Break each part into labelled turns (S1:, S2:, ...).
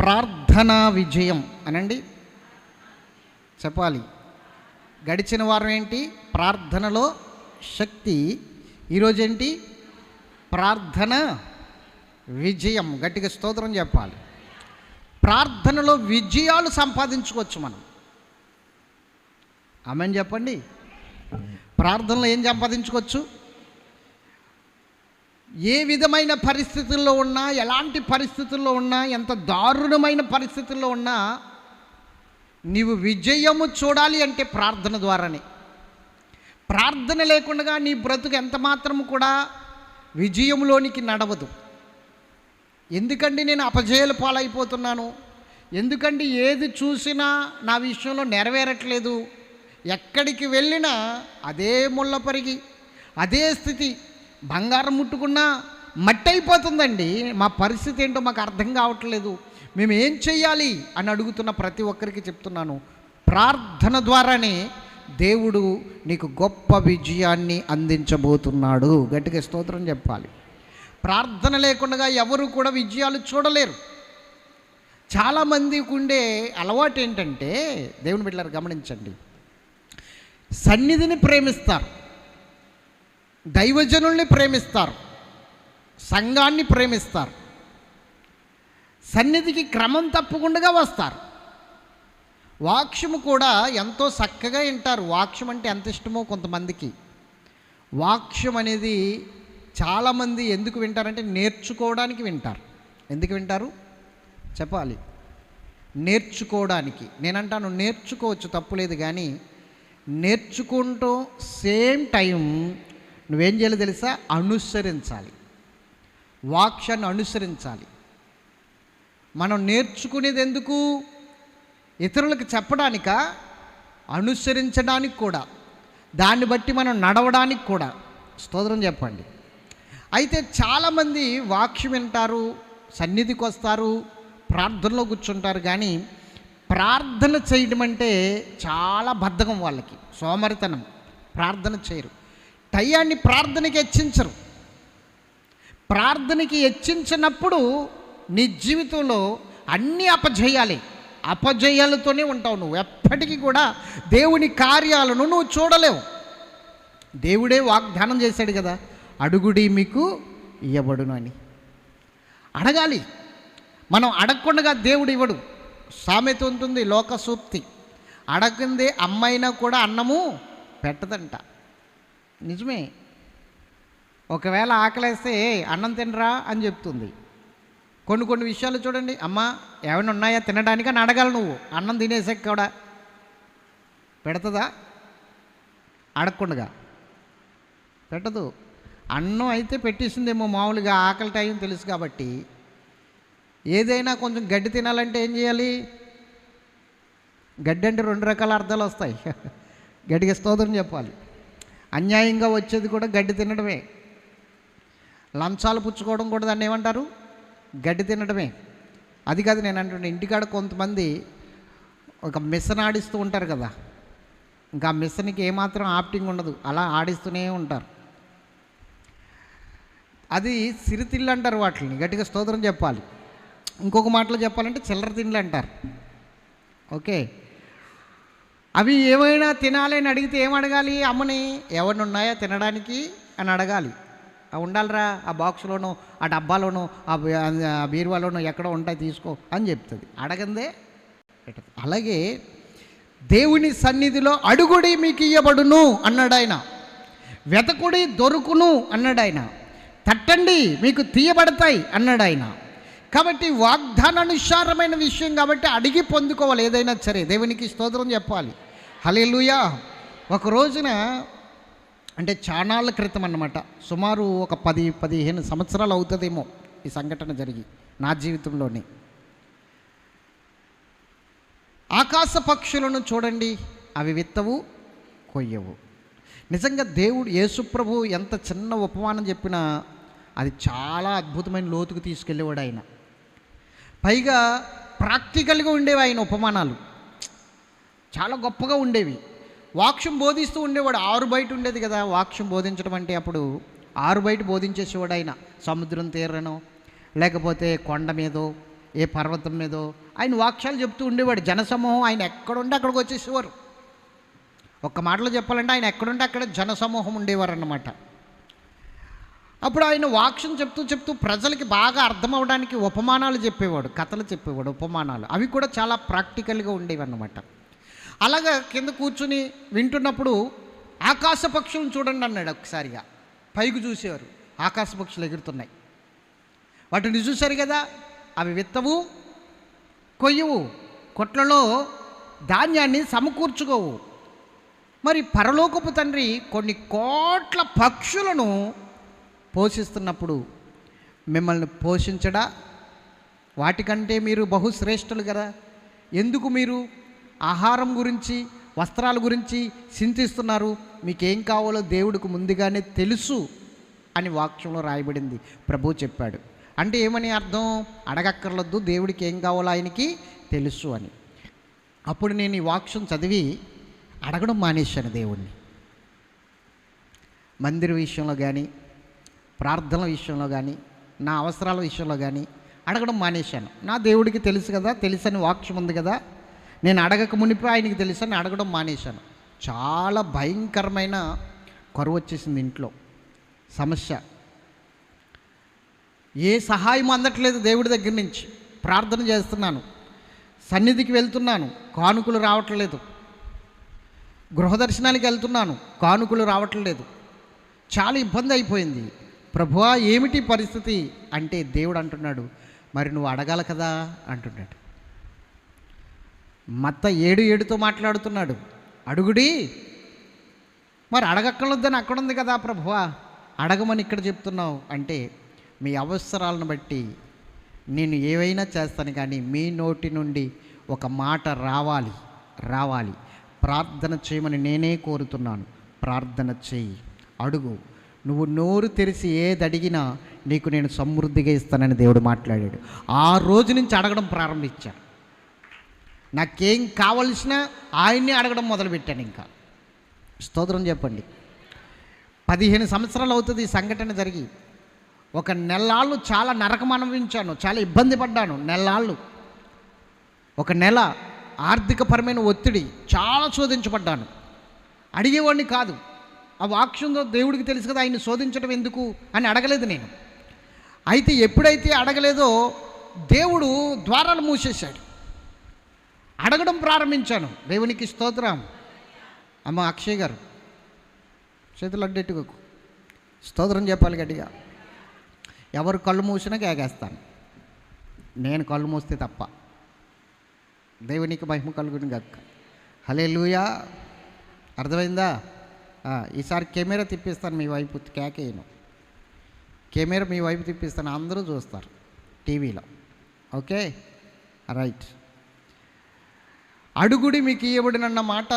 S1: ప్రార్థనా విజయం అనండి చెప్పాలి. గడిచిన వారం ఏంటి? ప్రార్థనలో శక్తి. ఈరోజు ఏంటి? ప్రార్థన విజయం. గట్టిగా స్తోత్రం చెప్పాలి. ప్రార్థనలో విజయాలు సంపాదించుకోవచ్చు మనం. ఆమేన్ చెప్పండి. ప్రార్థనలో ఏం సంపాదించుకోవచ్చు? ఏ విధమైన పరిస్థితుల్లో ఉన్నా, ఎలాంటి పరిస్థితుల్లో ఉన్నా, ఎంత దారుణమైన పరిస్థితుల్లో ఉన్నా నీవు విజయము చూడాలి అంటే ప్రార్థన ద్వారానే. ప్రార్థన లేకుండా నీ బ్రతుకు ఎంత మాత్రము కూడా విజయంలోనికి నడవదు. ఎందుకండి నేను అపజయాల పాలైపోతున్నాను, ఎందుకండి ఏది చూసినా నా విషయంలో నెరవేరట్లేదు, ఎక్కడికి వెళ్ళినా అదే ముళ్ళ పరిగి, అదే స్థితి, బంగారం ముట్టుకున్నా మట్టి అయిపోతుందండి, మా పరిస్థితి ఏంటో మాకు అర్థం కావట్లేదు, మేము ఏం చెయ్యాలి అని అడుగుతున్న ప్రతి ఒక్కరికి చెప్తున్నాను, ప్రార్థన ద్వారానే దేవుడు నీకు గొప్ప విజయాన్ని అందించబోతున్నాడు. గట్టిగా స్తోత్రం చెప్పాలి. ప్రార్థన లేకుండా ఎవరు కూడా విజయాలు చూడలేరు. చాలామందికి ఉండే అలవాటు ఏంటంటే, దేవుని బిడ్డలారా గమనించండి, సన్నిధిని ప్రేమిస్తారు, దైవజనుల్ని ప్రేమిస్తారు, సంఘాన్ని ప్రేమిస్తారు, సన్నిధికి క్రమం తప్పకుండా వస్తారు, వాక్యము కూడా ఎంతో చక్కగా వింటారు. వాక్యం అంటే ఎంత ఇష్టమో కొంతమందికి. వాక్యం అనేది చాలామంది ఎందుకు వింటారంటే నేర్చుకోవడానికి వింటారు. ఎందుకు వింటారు చెప్పాలి? నేర్చుకోవడానికి. నేనంటాను నేర్చుకోవచ్చు, తప్పులేదు, కానీ నేర్చుకుంటూ సేమ్ టైం నువ్వేం చేయాలి తెలుసా? అనుసరించాలి, వాక్యాన్ని అనుసరించాలి. మనం నేర్చుకునేది ఎందుకు? ఇతరులకు చెప్పడానిక? అనుసరించడానికి కూడా, దాన్ని బట్టి మనం నడవడానికి కూడా. స్తోత్రం చెప్పండి. అయితే చాలామంది వాక్యం వింటారు, సన్నిధికి వస్తారు, ప్రార్థనలో కూర్చుంటారు, కానీ ప్రార్థన చేయడం అంటే చాలా బద్ధకం వాళ్ళకి, సోమరితనం. ప్రార్థన చేయరు, టయాన్ని ప్రార్థనకి హెచ్చించరు. ప్రార్థనకి హెచ్చించినప్పుడు నీ జీవితంలో అన్ని అపజయాలతోనే ఉంటావు. నువ్వు ఎప్పటికీ కూడా దేవుని కార్యాలను నువ్వు చూడలేవు. దేవుడే వాగ్దానం చేశాడు కదా, అడుగుడి మీకు ఇవ్వబడును అని. అడగాలి. మనం అడగకుండా దేవుడు ఇవ్వడు. సామెత ఉంటుంది, లోక సూక్తి, అడగందే అమ్మైనా కూడా అన్నము పెట్టదంట. నిజమే. ఒకవేళ ఆకలేస్తే అన్నం తినరా అని చెప్తుంది. కొన్ని విషయాలు చూడండి, అమ్మ ఏమైనా ఉన్నాయా తినడానికి అని అడగాలి. నువ్వు అన్నం తినేసాక కూడా పెడుతుందా? అడగకుండా పెట్టదు. అన్నం అయితే పెట్టేసిందేమో మామూలుగా, ఆకలి టైం తెలుసు కాబట్టి. ఏదైనా కొంచెం గడ్డి తినాలంటే ఏం చేయాలి? గడ్డి అంటే 2 రకాల అర్థాలు వస్తాయి. గడ్డిగా స్తోత్రం చెప్పాలి. అన్యాయంగా వచ్చేది కూడా గడ్డి తినడమే. లంచాలు పుచ్చుకోవడం కూడా దాన్ని ఏమంటారు? గడ్డి తినడమే. అది కాదు నేను అంటున్నా, ఇంటికాడ కొంతమంది ఒక మిషన్ ఆడిస్తూ ఉంటారు కదా, ఇంకా ఆ మిషన్కి ఏమాత్రం ఆప్టింగ్ ఉండదు, అలా ఆడిస్తూనే ఉంటారు. అది సిరితిళ్ళు అంటారు వాటిని. గట్టిగా స్తోత్రం చెప్పాలి. ఇంకొక మాటలో చెప్పాలంటే చిల్లర తిండ్లు అంటారు. ఓకే. అవి ఏమైనా తినాలి అని అడిగితే ఏం అడగాలి? అమ్మని ఎవరిని ఉన్నాయా తినడానికి అని అడగాలి. ఉండాలిరా, ఆ బాక్స్లోనో, ఆ డబ్బాలోనో, ఆ బీరువాలోనో ఎక్కడో ఉంటాయి, తీసుకో అని చెప్తుంది. అడగందే పెట్టదు. అలాగే దేవుని సన్నిధిలో అడుగుడి మీకు ఇయ్యబడును అన్నాడు ఆయన, వెతకుడి దొరుకును అన్నాడు ఆయన, తట్టండి మీకు తీయబడతాయి అన్నాడు ఆయన. కాబట్టి వాగ్దానానుసారమైన విషయం కాబట్టి అడిగి పొందుకోవాలి ఏదైనా సరే. దేవునికి స్తోత్రం చెప్పాలి. హల్లెలూయా. ఒక రోజున, అంటే చానాళ్ళ క్రితం అన్నమాట, సుమారు ఒక 10-15 సంవత్సరాలు అవుతుందేమో ఈ సంఘటన జరిగి నా జీవితంలోనే. ఆకాశ పక్షులను చూడండి, అవి విత్తవు కొయ్యవు. నిజంగా దేవుడు యేసుప్రభు ఎంత చిన్న ఉపమానం చెప్పినా అది చాలా అద్భుతమైన లోతుకు తీసుకెళ్ళేవాడు ఆయన. పైగా ప్రాక్టికల్గా ఉండేవి ఆయన ఉపమానాలు, చాలా గొప్పగా ఉండేవి. వాక్యం బోధిస్తూ ఉండేవాడు. 6 బయట ఉండేది కదా వాక్యం బోధించడం అంటే. అప్పుడు 6 బయట బోధించేసేవాడు ఆయన. సముద్రం తీరనో లేకపోతే కొండ మీదో ఏ పర్వతం మీదో ఆయన వాక్యాలు చెప్తూ ఉండేవాడు. జనసమూహం ఆయన ఎక్కడుంటే అక్కడికి వచ్చేసేవారు. ఒక్క మాటలో చెప్పాలంటే ఆయన ఎక్కడుంటే అక్కడ జనసమూహం ఉండేవారు అన్నమాట. అప్పుడు ఆయన వాక్యం చెప్తూ చెప్తూ ప్రజలకి బాగా అర్థం అవడానికి ఉపమానాలు చెప్పేవాడు, కథలు చెప్పేవాడు, ఉపమానాలు. అవి కూడా చాలా ప్రాక్టికల్గా ఉండేవి అన్నమాట. అలాగా కింద కూర్చుని వింటున్నప్పుడు ఆకాశ పక్షులను చూడండి అన్నాడు. ఒకసారిగా పైకి చూసేవారు, ఆకాశ పక్షులు ఎగురుతున్నాయి. వాటిని చూశారు కదా, అవి విత్తవు, కొయ్యవు, కొట్లలో ధాన్యాన్ని సమకూర్చుకోవు. మరి పరలోకపు తండ్రి కొన్ని కోట్ల పక్షులను పోషిస్తున్నప్పుడు మిమ్మల్ని పోషించడా? వాటికంటే మీరు బహుశ్రేష్ఠులు కదా. ఎందుకు మీరు ఆహారం గురించి, వస్త్రాల గురించి చింతిస్తున్నారు? మీకేం కావాలో దేవుడికి ముందుగానే తెలుసు అని వాక్యంలో రాయబడింది. ప్రభు చెప్పాడు. అంటే ఏమని అర్థం? అడగక్కర్లొద్దు, దేవుడికి ఏం కావాలో ఆయనకి తెలుసు అని. అప్పుడు నేను ఈ వాక్యం చదివి అడగడం మానేశాను దేవుణ్ణి. మందిర విషయంలో కానీ, ప్రార్థనల విషయంలో కానీ, నా అవసరాల విషయంలో కానీ అడగడం మానేశాను. నా దేవుడికి తెలుసు కదా, తెలుసని వాక్యం ఉంది కదా, నేను అడగక మునిపి ఆయనకి తెలుసని అడగడం మానేశాను. చాలా భయంకరమైన కరువు వచ్చేసింది ఇంట్లో. సమస్య, ఏ సహాయం అందట్లేదు దేవుడి దగ్గర నుంచి. ప్రార్థన చేస్తున్నాను, సన్నిధికి వెళ్తున్నాను, కానుకలు రావట్లేదు. గృహదర్శనానికి వెళ్తున్నాను, కానుకలు రావట్లేదు. చాలా ఇబ్బంది అయిపోయింది. ప్రభువా ఏమిటి పరిస్థితి అంటే దేవుడు అంటున్నాడు, మరి నువ్వు అడగాల కదా అంటున్నాడు. మత్త 7:7తో మాట్లాడుతున్నాడు. అడుగుడి, మరి అడగక్కర్లేదని అక్కడ ఉంది కదా ప్రభువా, అడగమని ఇక్కడ చెప్తున్నావు అంటే, మీ అవసరాలను బట్టి నేను ఏవైనా చేస్తాను, కానీ మీ నోటి నుండి ఒక మాట రావాలి. ప్రార్థన చేయమని నేనే కోరుతున్నాను. ప్రార్థన చేయి, అడుగు. నువ్వు నోరు తెరిచి ఏది అడిగినా నీకు నేను సమృద్ధిగా ఇస్తానని దేవుడు మాట్లాడాడు. ఆ రోజు నుంచి అడగడం ప్రారంభించాను. నాకేం కావలసినా ఆయన్ని అడగడం మొదలుపెట్టాను. ఇంకా స్తోత్రం చెప్పండి. 15 సంవత్సరాలు అవుతుంది ఈ సంఘటన జరిగి. ఒక నెలలు చాలా నరకం అనుభవించాను, చాలా ఇబ్బంది పడ్డాను. ఒక నెల ఆర్థికపరమైన ఒత్తిడి, చాలా శోధించబడ్డాను. అడిగేవాడిని కాదు. ఆ వాక్యంలో దేవుడికి తెలుసు కదా, ఆయన్ని శోధించడం ఎందుకు అని అడగలేదు నేను. అయితే ఎప్పుడైతే అడగలేదో దేవుడు ద్వారాలు మూసేశాడు. అడగడం ప్రారంభించాను. దేవునికి స్తోత్రం. అమ్మ అక్షయ్ గారు చేతులు అడ్డెట్టుకోకు, స్తోత్రం చెప్పాలి గట్టిగా. ఎవరు కళ్ళు మూసినా కేకేస్తాను, నేను కళ్ళు మూస్తే తప్ప. దేవునికి మహిమ కలుగును గాక. హల్లెలూయా. అర్థమైందా? ఈసారి కెమెరా తిప్పిస్తాను మీ వైపు, కేకేయను. కెమెరా మీ వైపు తిప్పిస్తాను, అందరూ చూస్తారు టీవీలో. Okay, right. అడుగుడి మీకు ఇవ్వబడినన్న మాట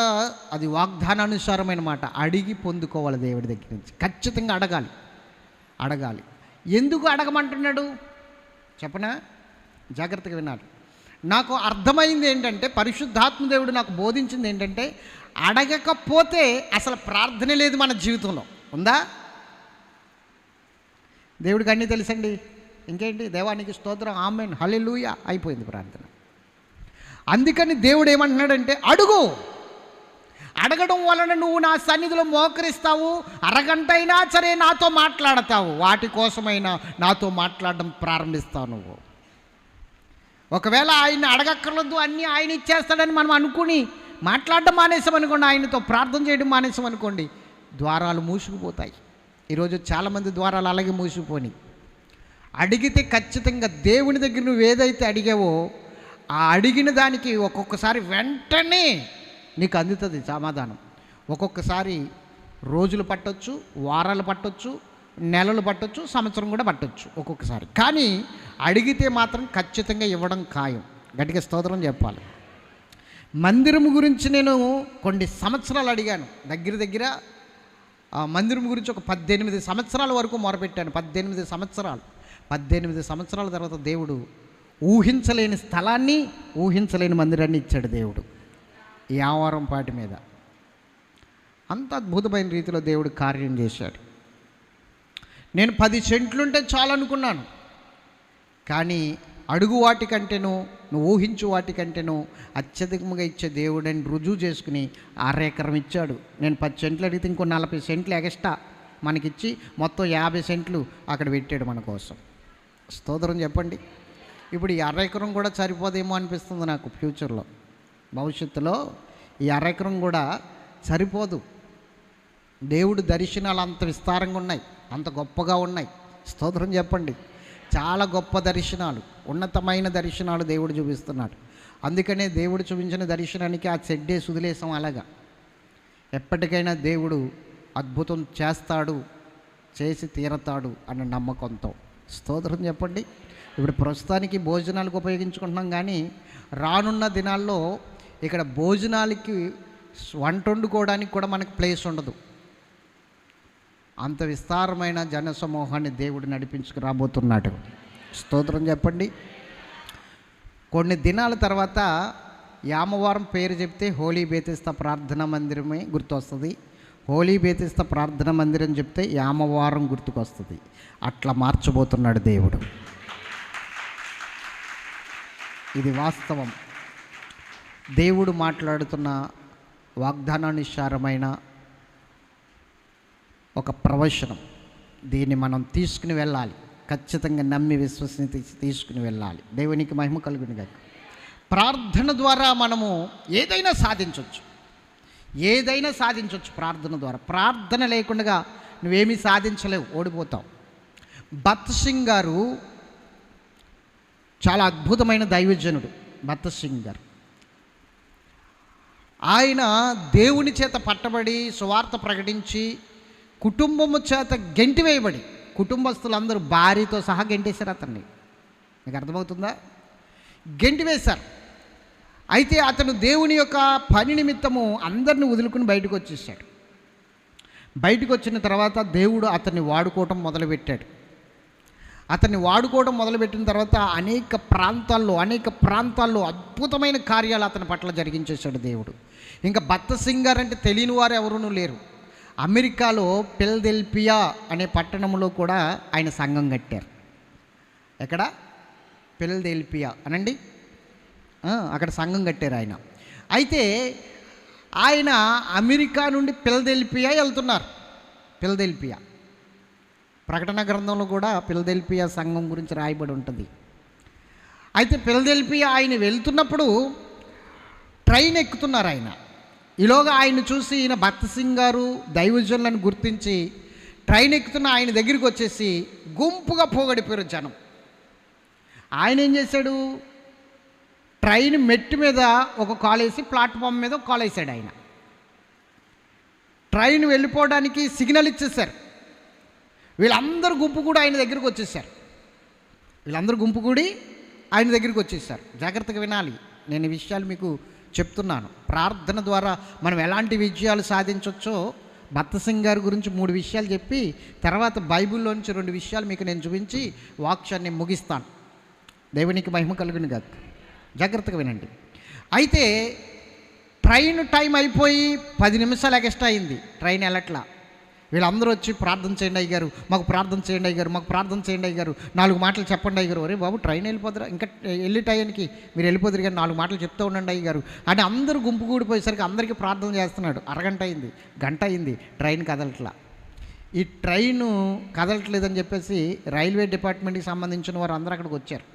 S1: అది వాగ్దానానుసారమైన మాట. అడిగి పొందుకోవాలి దేవుడి దగ్గర నుంచి. ఖచ్చితంగా అడగాలి. ఎందుకు అడగమంటున్నాడు చెప్పనా? జాగ్రత్తగా వినాలి. నాకు అర్థమైంది ఏంటంటే, పరిశుద్ధాత్మ దేవుడు నాకు బోధించింది ఏంటంటే, అడగకపోతే అసలు ప్రార్థన లేదు మన జీవితంలో. ఉందా? దేవుడికి అన్నీ తెలుసండి. ఇంకేంటి? దేవానికి స్తోత్రం, ఆమేన్, హల్లెలూయా, అయిపోయింది ప్రార్థన. అందుకని దేవుడు ఏమంటున్నాడంటే, అడగడం వలన నువ్వు నా సన్నిధిలో మోకరిస్తావు, అరగంట అయినా సరే నాతో మాట్లాడతావు, వాటి కోసమైనా నాతో మాట్లాడడం ప్రారంభిస్తావు నువ్వు. ఒకవేళ ఆయన అడగక్కర్లేదు, అన్నీ ఆయన ఇచ్చేస్తాడని మనం అనుకుని మాట్లాడడం మానేసామనుకోండి, ఆయనతో ప్రార్థన చేయడం మానేసామనుకోండి, ద్వారాలు మూసుకుపోతాయి. ఈరోజు చాలామంది ద్వారాలు అలాగే మూసుకుపోని. అడిగితే ఖచ్చితంగా దేవుని దగ్గర నువ్వు ఏదైతే అడిగావో ఆ అడిగిన దానికి ఒక్కొక్కసారి వెంటనే నీకు అందుతుంది సమాధానం. ఒక్కొక్కసారి రోజులు పట్టొచ్చు, వారాలు పట్టొచ్చు, నెలలు పట్టొచ్చు, సంవత్సరం కూడా పట్టొచ్చు ఒక్కొక్కసారి. కానీ అడిగితే మాత్రం ఖచ్చితంగా ఇవ్వడం ఖాయం. గట్టిగా స్తోత్రం చెప్పాలి. మందిరం గురించి నేను కొన్ని సంవత్సరాలు అడిగాను. దగ్గర మందిరం గురించి ఒక 18 సంవత్సరాల వరకు మొరపెట్టాను. 18 సంవత్సరాల తర్వాత దేవుడు ఊహించలేని స్థలాన్ని, ఊహించలేని మందిరాన్ని ఇచ్చాడు దేవుడు. ఈ ఆవారం పాటి మీద అంత అద్భుతమైన రీతిలో దేవుడు కార్యం చేశాడు. నేను 10 సెంట్లుంటే చాలు అనుకున్నాను, కానీ అడుగు వాటికంటేనూ నువ్వు ఊహించు వాటికంటేనూ అత్యధికంగా ఇచ్చే దేవుడని రుజువు చేసుకుని 6 ఎకరం ఇచ్చాడు. నేను 10 సెంట్లు అడిగితే ఇంకో 40 సెంట్లు ఎగస్ట్రా మనకిచ్చి మొత్తం 50 సెంట్లు అక్కడ పెట్టాడు మన కోసం. స్తోత్రం చెప్పండి. ఇప్పుడు ఈ 6 ఎకరం కూడా సరిపోదేమో అనిపిస్తుంది నాకు. ఫ్యూచర్లో, భవిష్యత్తులో ఈ 6 ఎకరం కూడా సరిపోదు. దేవుడు దర్శనాలు అంత విస్తారంగా ఉన్నాయి, అంత గొప్పగా ఉన్నాయి. స్తోత్రం చెప్పండి. చాలా గొప్ప దర్శనాలు, ఉన్నతమైన దర్శనాలు దేవుడు చూపిస్తున్నాడు. అందుకనే దేవుడు చూపించిన దర్శనానికి ఆ చెడ్డే సుదిలేసం. అలాగా ఎప్పటికైనా దేవుడు అద్భుతం చేస్తాడు, చేసి తీరతాడు అన్న నమ్మకంతో. స్తోత్రం చెప్పండి. ఇప్పుడు ప్రస్తుతానికి భోజనాలకు ఉపయోగించుకుంటున్నాం, కానీ రానున్న దినాల్లో ఇక్కడ భోజనాలకి వంట వండుకోవడానికి కూడా మనకు ప్లేస్ ఉండదు. అంత విస్తారమైన జనసమూహాన్ని దేవుడు నడిపించుకు రాబోతున్నాడు. స్తోత్రం చెప్పండి. కొన్ని దినాల తర్వాత యామవారం పేరు చెప్తే హోలీ బేతిస్తా ప్రార్థనా మందిరమే గుర్తొస్తుంది. హోలీ బేతిస్తా ప్రార్థనా మందిరం చెప్తే యామవారం గుర్తుకొస్తుంది. అట్లా మార్చబోతున్నాడు దేవుడు. ఇది వాస్తవం. దేవుడు మాట్లాడుతున్న వాగ్దానానుసారమైన ఒక ప్రవచనం. దీన్ని మనం తీసుకుని వెళ్ళాలి, ఖచ్చితంగా నమ్మి విశ్వసించి తీసుకుని వెళ్ళాలి. దేవునికి మహిమ కలుగును గాక. ప్రార్థన ద్వారా మనము ఏదైనా సాధించవచ్చు, ఏదైనా సాధించవచ్చు ప్రార్థన ద్వారా. ప్రార్థన లేకుండా నువ్వేమీ సాధించలేవు, ఓడిపోతావు. భత్ సింగ్ గారు చాలా అద్భుతమైన దైవజనుడు. భత్ సింగ్ గారు ఆయన దేవుని చేత పట్టబడి సువార్త ప్రకటించి కుటుంబము చేత గెంటివేయబడి, కుటుంబస్తులందరూ భార్యతో సహా గెంటేశారు అతన్ని. మీకు అర్థమవుతుందా? గెంటివేశారు. అయితే అతను దేవుని యొక్క పని నిమిత్తము అందరిని వదులుకుని బయటకు వచ్చేసాడు. బయటకు వచ్చిన తర్వాత దేవుడు అతన్ని వాడుకోవటం మొదలుపెట్టాడు. అతన్ని వాడుకోవడం మొదలుపెట్టిన తర్వాత అనేక ప్రాంతాల్లో అద్భుతమైన కార్యాలు అతని పట్ల జరిగించేశాడు దేవుడు. ఇంకా భత్ సింగ్ గారు అంటే తెలియని వారు ఎవరూ లేరు. అమెరికాలో ఫిలదెల్ఫియా అనే పట్టణంలో కూడా ఆయన సంఘం కట్టారు. ఎక్కడ? ఫిలదెల్ఫియా అనండి, అక్కడ సంఘం కట్టారు ఆయన. అయితే ఆయన అమెరికా నుండి ఫిలదెల్ఫియా వెళ్తున్నారు. ఫిలదెల్ఫియా ప్రకటన గ్రంథంలో కూడా ఫిలదెల్ఫియా సంఘం గురించి రాయబడి ఉంటుంది. అయితే ఫిలదెల్ఫియా ఆయన వెళ్తున్నప్పుడు ట్రైన్ ఎక్కుతున్నారు ఆయన. ఈలోగా ఆయన చూసి ఈయన భత్ సింగ్ గారు దైవజనులను గుర్తించి ట్రైన్ ఎక్కుతున్న ఆయన దగ్గరికి వచ్చేసి గుంపుగా పోగడిపోయారు జనం. ఆయన ఏం చేశాడు? ట్రైన్ మెట్టు మీద ఒక కాలేసి ప్లాట్ఫామ్ మీద ఒక కాలేసాడు ఆయన. ట్రైన్ వెళ్ళిపోవడానికి సిగ్నల్ ఇచ్చేశారు. వీళ్ళందరూ గుంపు కూడా ఆయన దగ్గరికి వచ్చేసారు. ఆయన దగ్గరికి వచ్చేసారు. జాగ్రత్తగా వినాలి, నేను ఈ విషయాలు మీకు చెప్తున్నాను. ప్రార్థన ద్వారా మనం ఎలాంటి విజయాలు సాధించవచ్చో భత్ సింగ్ గారి గురించి 3 విషయాలు చెప్పి తర్వాత బైబిల్లోంచి 2 విషయాలు మీకు నేను చూపించి వాక్యాన్ని ముగిస్తాను. దేవునికి మహిమ కలుగును గాక. జాగ్రత్తగా వినండి. అయితే ట్రైన్ టైం అయిపోయి 10 నిమిషాలు ఎక్స్ట్రా అయింది. ట్రైన్ వెళ్ళట్లా. వీళ్ళందరూ వచ్చి ప్రార్థన చేయండి అయ్యారు, మాకు ప్రార్థన చేయండి అయ్యారు, మాకు ప్రార్థన చేయండి అయ్యారు, 4 మాటలు చెప్పండి అయ్యారు. అరే బాబు, ట్రైన్ వెళ్ళిపోతారా, ఇంకా వెళ్ళి టైంకి మీరు వెళ్ళిపోతారు కానీ 4 మాటలు చెప్తూ ఉండండి అయ్యారు అని అందరూ గుంపు కూడిపోయేసరికి అందరికీ ప్రార్థన చేస్తున్నాడు. అరగంట అయింది, గంట అయింది, ట్రైన్ కదలట్లా. ఈ ట్రైను కదలట్లేదని చెప్పేసి రైల్వే డిపార్ట్మెంట్కి సంబంధించిన వారు అందరూ అక్కడికి వచ్చారు.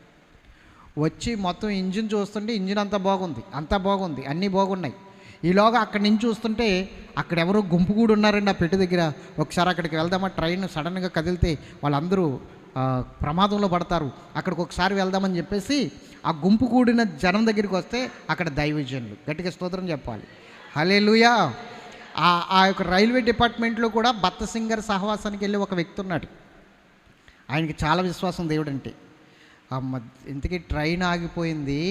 S1: వచ్చి మొత్తం ఇంజిన్ చూస్తుంటే ఇంజిన్ అంతా బాగుంది, అన్నీ బాగున్నాయి. ఈలోగా అక్కడి నుంచి చూస్తుంటే అక్కడ ఎవరో గుంపు కూడా ఉన్నారండి ఆ పెట్టి దగ్గర. ఒకసారి అక్కడికి వెళ్దామా, ట్రైన్ సడన్గా కదిలితే వాళ్ళందరూ ప్రమాదంలో పడతారు, అక్కడికి ఒకసారి వెళ్దామని చెప్పేసి ఆ గుంపు కూడిన జనం దగ్గరికి వస్తే అక్కడ దైవజనులు. గట్టిగా స్తోత్రం చెప్పాలి. హల్లెలూయా. ఆ యొక్క రైల్వే డిపార్ట్మెంట్లో కూడా భత్ సింగ్ గారి సహవాసానికి వెళ్ళి ఒక వ్యక్తి ఉన్నాడు. ఆయనకి చాలా విశ్వాసం దేవుడు అంటే. అమ్మ, ఇంతకీ ట్రైన్ ఆగిపోయింది,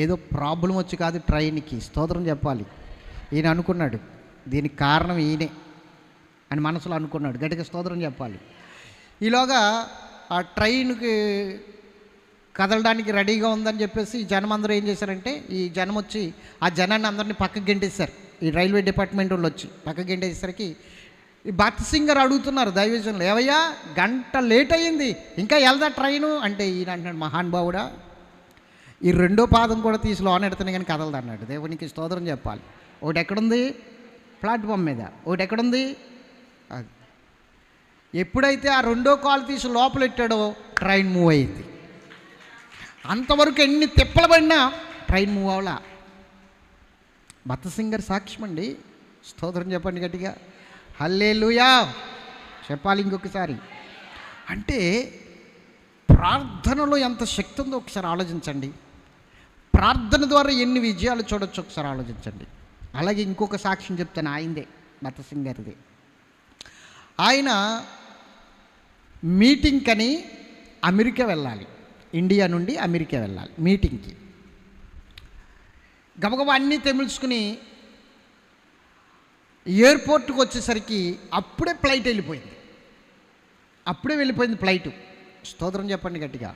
S1: ఏదో ప్రాబ్లం వచ్చి కాదు ట్రైన్కి. స్తోత్రం చెప్పాలి. ఈయన అనుకున్నాడు దీనికి కారణం ఈయనే అని మనసులో అనుకున్నాడు. గట్టిగా స్తోత్రం చెప్పాలి. ఈలోగా ఆ ట్రైన్కి కదలడానికి రెడీగా ఉందని చెప్పేసి ఈ జనం అందరూ ఏం చేశారంటే, ఈ జనం వచ్చి ఆ జనాన్ని అందరినీ పక్కకి గెంటేశారు. ఈ రైల్వే డిపార్ట్మెంట్ వాళ్ళు వచ్చి పక్కకి గెంటేసరికి ఈ భక్త్ సింగర్ అడుగుతున్నారు దైవజనులు, ఏవయ్యా గంట లేట్ అయ్యింది ఇంకా వెళ్దా ట్రైను అంటే, ఈయన అంటున్నాడు, మహానుభావుడా ఈ రెండో పాదం కూడా తీసి లోన ఎడుతున్నా కానీ కదలదు అన్నాడు. దేవునికి స్తోత్రం చెప్పాలి. ఒకటి ఎక్కడుంది ప్లాట్ఫామ్ మీద, ఒకటి ఎక్కడుంది. అది ఎప్పుడైతే ఆ రెండో కాలు తీసి లోపల పెట్టాడో ట్రైన్ మూవ్ అయ్యింది. అంతవరకు ఎన్ని తిప్పలు పడినా ట్రైన్ మూవ్ అవలా. భక్త సింగర్ సాక్ష్యం అండి. స్తోత్రం చెప్పండి గట్టిగా, హల్లెలూయా చెప్పాలి ఇంకొకసారి. అంటే ప్రార్థనలో ఎంత శక్తి ఉందో ఒకసారి ఆలోచించండి. ప్రార్థన ద్వారా ఎన్ని విజయాలు చూడొచ్చు ఒకసారి ఆలోచించండి. అలాగే ఇంకొక సాక్ష్యం చెప్తాను, ఆయనదే, భక్త సింగర్ది. ఆయన మీటింగ్ అని అమెరికా వెళ్ళాలి, ఇండియా నుండి అమెరికా వెళ్ళాలి మీటింగ్కి. గబగబా అన్నీ తెముల్చుకుని ఎయిర్పోర్ట్కి వచ్చేసరికి అప్పుడే ఫ్లైట్ వెళ్ళిపోయింది. ఫ్లైటు. స్తోత్రం చెప్పండి గట్టిగా,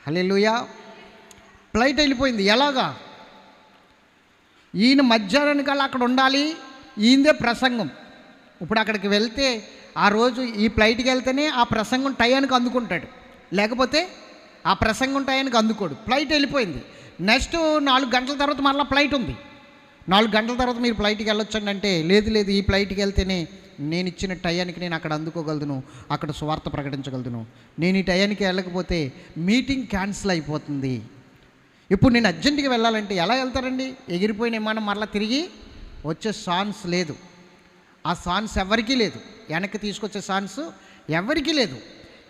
S1: హల్లెలూయా. ఫ్లైట్ వెళ్ళిపోయింది. ఎలాగా? ఈయన మధ్యాహ్నానికల్లా అక్కడ ఉండాలి, ఈయనదే ప్రసంగం. ఇప్పుడు అక్కడికి వెళ్తే ఆ రోజు ఈ ఫ్లైట్కి వెళ్తేనే ఆ ప్రసంగం టయానికి అందుకుంటాడు, లేకపోతే ఆ ప్రసంగం టయానికి అందుకోడు. ఫ్లైట్ వెళ్ళిపోయింది. నెక్స్ట్ 4 గంటల తర్వాత మళ్ళీ ఫ్లైట్ ఉంది. 4 గంటల తర్వాత మీరు ఫ్లైట్కి వెళ్ళొచ్చండి అంటే, లేదు ఈ ఫ్లైట్కి వెళ్తేనే నేను ఇచ్చిన టయానికి నేను అక్కడ అందుకోగలను, అక్కడ సువార్త ప్రకటించగలను. నేను ఈ టయానికి వెళ్ళకపోతే మీటింగ్ క్యాన్సిల్ అయిపోతుంది. ఇప్పుడు నేను అర్జెంటుగా వెళ్ళాలంటే ఎలా వెళ్తారండి? ఎగిరిపోయిన విమానం మరలా తిరిగి వచ్చే ఛాన్స్ లేదు. ఆ ఛాన్స్ ఎవరికీ లేదు, వెనక్కి తీసుకొచ్చే ఛాన్స్ ఎవరికీ లేదు.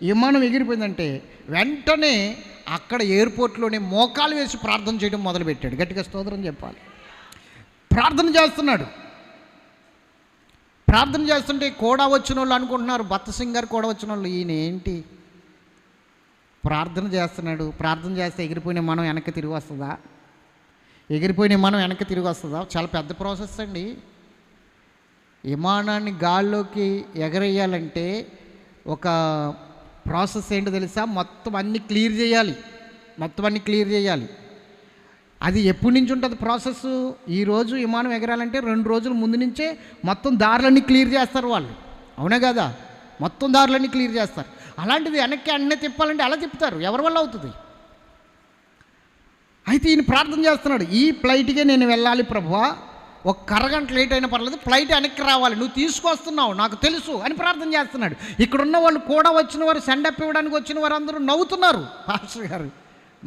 S1: విమానం ఎగిరిపోయిందంటే వెంటనే అక్కడ ఎయిర్పోర్ట్లోనే మోకాలు వేసి ప్రార్థన చేయడం మొదలుపెట్టాడు. గట్టిగా స్తోత్రం చెప్పాలి. ప్రార్థన చేస్తున్నాడు. ప్రార్థన చేస్తుంటే కూడా వచ్చిన వాళ్ళు అనుకుంటున్నారు, భక్త సింగర్ కూడా వచ్చిన వాళ్ళు, ఈయన ఏంటి ప్రార్థన చేస్తున్నాడు, ప్రార్థన చేస్తే ఎగిరిపోయిన మనం వెనక్కి తిరిగి వస్తుందా? చాలా పెద్ద ప్రాసెస్ అండి. విమానాన్ని గాల్లోకి ఎగరేయాలంటే ఒక ప్రాసెస్ ఏంటో తెలుసా? మొత్తం అన్నీ క్లియర్ చేయాలి. అది ఎప్పటి నుంచి ఉంటుంది ప్రాసెస్? ఈరోజు విమానం ఎగరాలంటే 2 రోజుల ముందు నుంచే మొత్తం దారులన్నీ క్లియర్ చేస్తారు వాళ్ళు, అవునా కదా? మొత్తం దారులన్నీ క్లియర్ చేస్తారు. అలాంటిది వెనక్కి అన్నీ తిప్పాలంటే అలా తిప్పుతారు, ఎవరి వల్ల అవుతుంది? అయితే ఈయన ప్రార్థన చేస్తున్నాడు, ఈ ఫ్లైట్కే నేను వెళ్ళాలి ప్రభువా, ఒక అరగంట లేట్ అయినా పర్లేదు, ఫ్లైట్ వెనక్కి రావాలి, నువ్వు తీసుకొస్తున్నావు నాకు తెలుసు అని ప్రార్థన చేస్తున్నాడు. ఇక్కడున్న వాళ్ళు కూడా వచ్చిన వారు, సెండప్ ఇవ్వడానికి వచ్చిన వారు అందరూ నవ్వుతున్నారు. పాస్టర్ గారు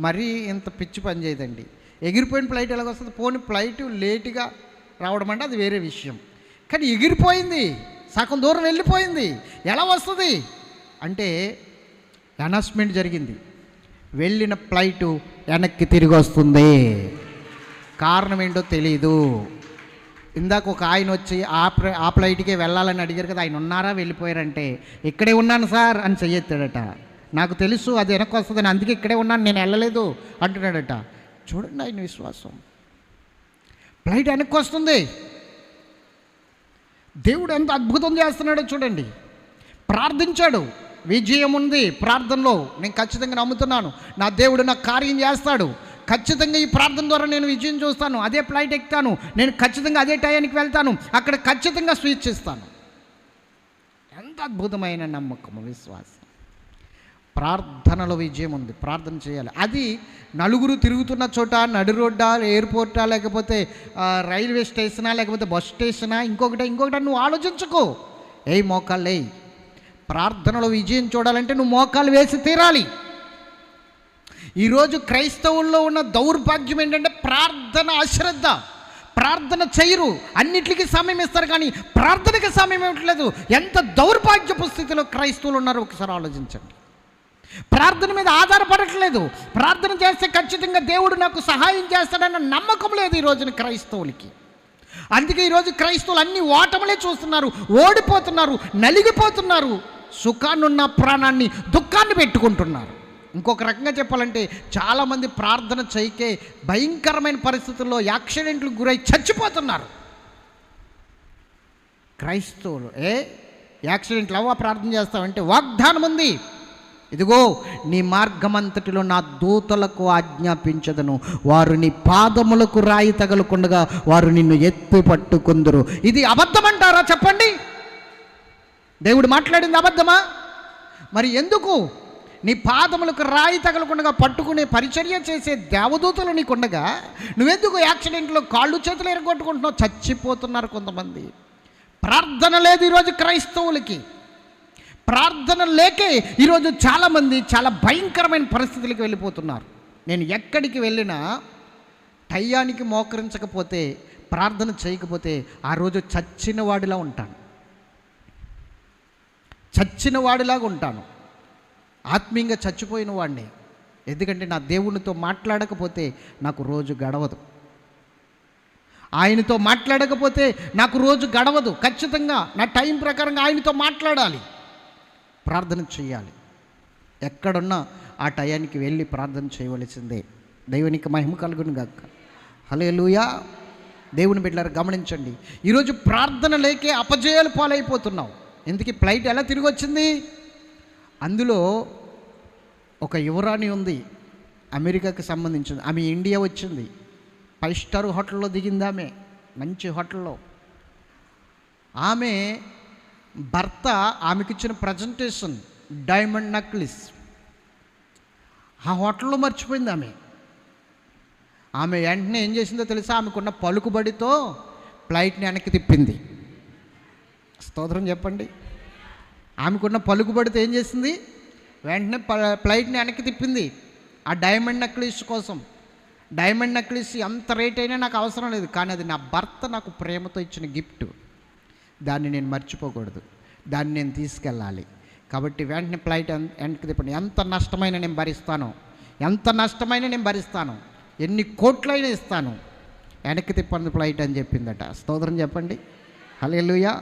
S1: మరీ ఇంత పిచ్చి పని చేయదండి, ఎగిరిపోయిన ఫ్లైట్ ఎలాగొస్తుంది? పోనీ ఫ్లైట్ లేటుగా రావడం అంటే అది వేరే విషయం, కానీ ఎగిరిపోయింది, సగం దూరం వెళ్ళిపోయింది, ఎలా వస్తుంది అంటే అనౌన్స్మెంట్ జరిగింది, వెళ్ళిన ఫ్లైటు వెనక్కి తిరిగి వస్తుంది. కారణం ఏంటో తెలీదు. ఇందాక ఒక ఆయన వచ్చి ఆ ఫ్లైట్కే వెళ్ళాలని అడిగారు కదా, ఆయన ఉన్నారా వెళ్ళిపోయారంటే, ఇక్కడే ఉన్నాను సార్ అని చెయ్యెత్తాడట. నాకు తెలుసు అది వెనక్కి వస్తుందని, అందుకే ఇక్కడే ఉన్నాను, నేను వెళ్ళలేదు అంటున్నాడట. చూడండి ఆయన విశ్వాసం. ఫ్లైట్ వెనక్కి వస్తుంది. దేవుడు ఎంత అద్భుతం చేస్తున్నాడో చూడండి. ప్రార్థించాడు, విజయం ఉంది ప్రార్థనలో. నేను ఖచ్చితంగా నమ్ముతున్నాను, నా దేవుడు నాకు కార్యం చేస్తాడు, ఖచ్చితంగా ఈ ప్రార్థన ద్వారా నేను విజయం చూస్తాను, అదే ఫ్లైట్ ఎక్కుతాను, నేను ఖచ్చితంగా అదే టయానికి వెళ్తాను, అక్కడ ఖచ్చితంగా స్వీచ్ ఇస్తాను. ఎంత అద్భుతమైన నమ్మకం, విశ్వాసం. ప్రార్థనలో విజయం ఉంది, ప్రార్థన చేయాలి. అది నలుగురు తిరుగుతున్న చోట, నడి రోడ్డా, ఎయిర్పోర్టా, లేకపోతే రైల్వే స్టేషనా, లేకపోతే బస్ స్టేషనా, ఇంకొకటి నువ్వు ఆలోచించుకో. మోకాళ్ళు వేయి. ప్రార్థనలో విజయం చూడాలంటే నువ్వు మోకాలు వేసి తీరాలి. ఈరోజు క్రైస్తవుల్లో ఉన్న దౌర్భాగ్యం ఏంటంటే ప్రార్థన అశ్రద్ధ. ప్రార్థన చేయరు, అన్నిటికీ సమయం ఇస్తారు కానీ ప్రార్థనకి సమయం ఇవ్వట్లేదు. ఎంత దౌర్భాగ్యపు స్థితిలో క్రైస్తవులు ఉన్నారో ఒకసారి ఆలోచించండి. ప్రార్థన మీద ఆధారపడట్లేదు. ప్రార్థన చేస్తే ఖచ్చితంగా దేవుడు నాకు సహాయం చేస్తాడన్న నమ్మకం లేదు ఈ రోజున క్రైస్తవులకి. అందుకే ఈరోజు క్రైస్తవులు అన్ని ఓటములే చూస్తున్నారు, ఓడిపోతున్నారు, నలిగిపోతున్నారు, సుఖాన్నున్న ప్రాణాన్ని దుఃఖాన్ని పెట్టుకుంటున్నారు. ఇంకొక రకంగా చెప్పాలంటే చాలామంది ప్రార్థన చేయకే భయంకరమైన పరిస్థితుల్లో యాక్సిడెంట్లకు గురై చచ్చిపోతున్నారు క్రైస్తవులు. యాక్సిడెంట్లు అవ్వ ప్రార్థన చేస్తామంటే వాగ్దానం ఉంది, ఇదిగో నీ మార్గమంతటిలో నా దూతలకు ఆజ్ఞాపించదను, వారు నీ పాదములకు రాయి తగలకుండగా వారు నిన్ను ఎత్తి పట్టుకుందురు. ఇది అబద్ధమంటారా చెప్పండి? దేవుడు మాట్లాడింది అబద్ధమా? మరి ఎందుకు నీ పాదములకు రాయి తగలకుండా పట్టుకునే పరిచర్య చేసే దేవదూతలు నీకుండగా నువ్వెందుకు యాక్సిడెంట్లో కాళ్ళు చేతులు ఎరగొట్టుకుంటున్నావు? చచ్చిపోతున్నారు కొంతమంది. ప్రార్థన లేదు ఈరోజు క్రైస్తవులకి. ప్రార్థన లేకే ఈరోజు చాలామంది చాలా భయంకరమైన పరిస్థితులకి వెళ్ళిపోతున్నారు. నేను ఎక్కడికి వెళ్ళినా టయానికి మోకరించకపోతే, ప్రార్థన చేయకపోతే ఆ రోజు చచ్చిన వాడిలా ఉంటాను, చచ్చిన వాడిలాగా ఉంటాను, ఆత్మీయంగా చచ్చిపోయిన వాడిని. ఎందుకంటే నా దేవునితో మాట్లాడకపోతే నాకు రోజు గడవదు, ఆయనతో మాట్లాడకపోతే నాకు రోజు గడవదు. ఖచ్చితంగా నా టైం ప్రకారంగా ఆయనతో మాట్లాడాలి, ప్రార్థన చేయాలి. ఎక్కడున్నా ఆ టయానికి వెళ్ళి ప్రార్థన చేయవలసిందే. దేవునికి మహిమ కలుగును గాక. హల్లెలూయా. దేవుని బిడ్డలారా గమనించండి, ఈరోజు ప్రార్థన లేకే అపజయాలు పాలైపోతున్నాం. ఎందుకు? ఫ్లైట్ ఎలా తిరిగి వచ్చింది? అందులో ఒక యువరాణి ఉంది, అమెరికాకి సంబంధించింది. ఆమె ఇండియా వచ్చింది, 5 స్టార్ హోటల్లో దిగింది. ఆమె మంచి హోటల్లో. ఆమె భర్త ఆమెకిచ్చిన ప్రజెంటేషన్ డైమండ్ నెక్లెస్ ఆ హోటల్లో మర్చిపోయింది. ఆమె వెంటనే ఏం చేసిందో తెలుసా? ఆమెకున్న పలుకుబడితో ఫ్లైట్ని వెనక్కి తిప్పింది. స్తోత్రం చెప్పండి. ఆమెకున్న పలుకుబడితో ఏం చేసింది? వెంటనే ఫ్లైట్ని వెనక్కి తిప్పింది ఆ డైమండ్ నెక్లెస్ కోసం. డైమండ్ నెక్లెస్ ఎంత రేట్ అయినా నాకు అవసరం లేదు, కానీ అది నా భర్త నాకు ప్రేమతో ఇచ్చిన గిఫ్ట్. దాన్ని నేను మర్చిపోకూడదు, దాన్ని నేను తీసుకెళ్ళాలి. కాబట్టి వెంటనే ఫ్లైట్ వెనక్కి తిప్పండి. ఎంత నష్టమైనా నేను భరిస్తాను, ఎంత నష్టమైనా నేను భరిస్తాను, ఎన్ని కోట్లైనా ఇస్తాను, వెనక్కి తిప్పండి ఫ్లైట్ అని చెప్పిందట. స్తోత్రం చెప్పండి. హల్లెలూయా.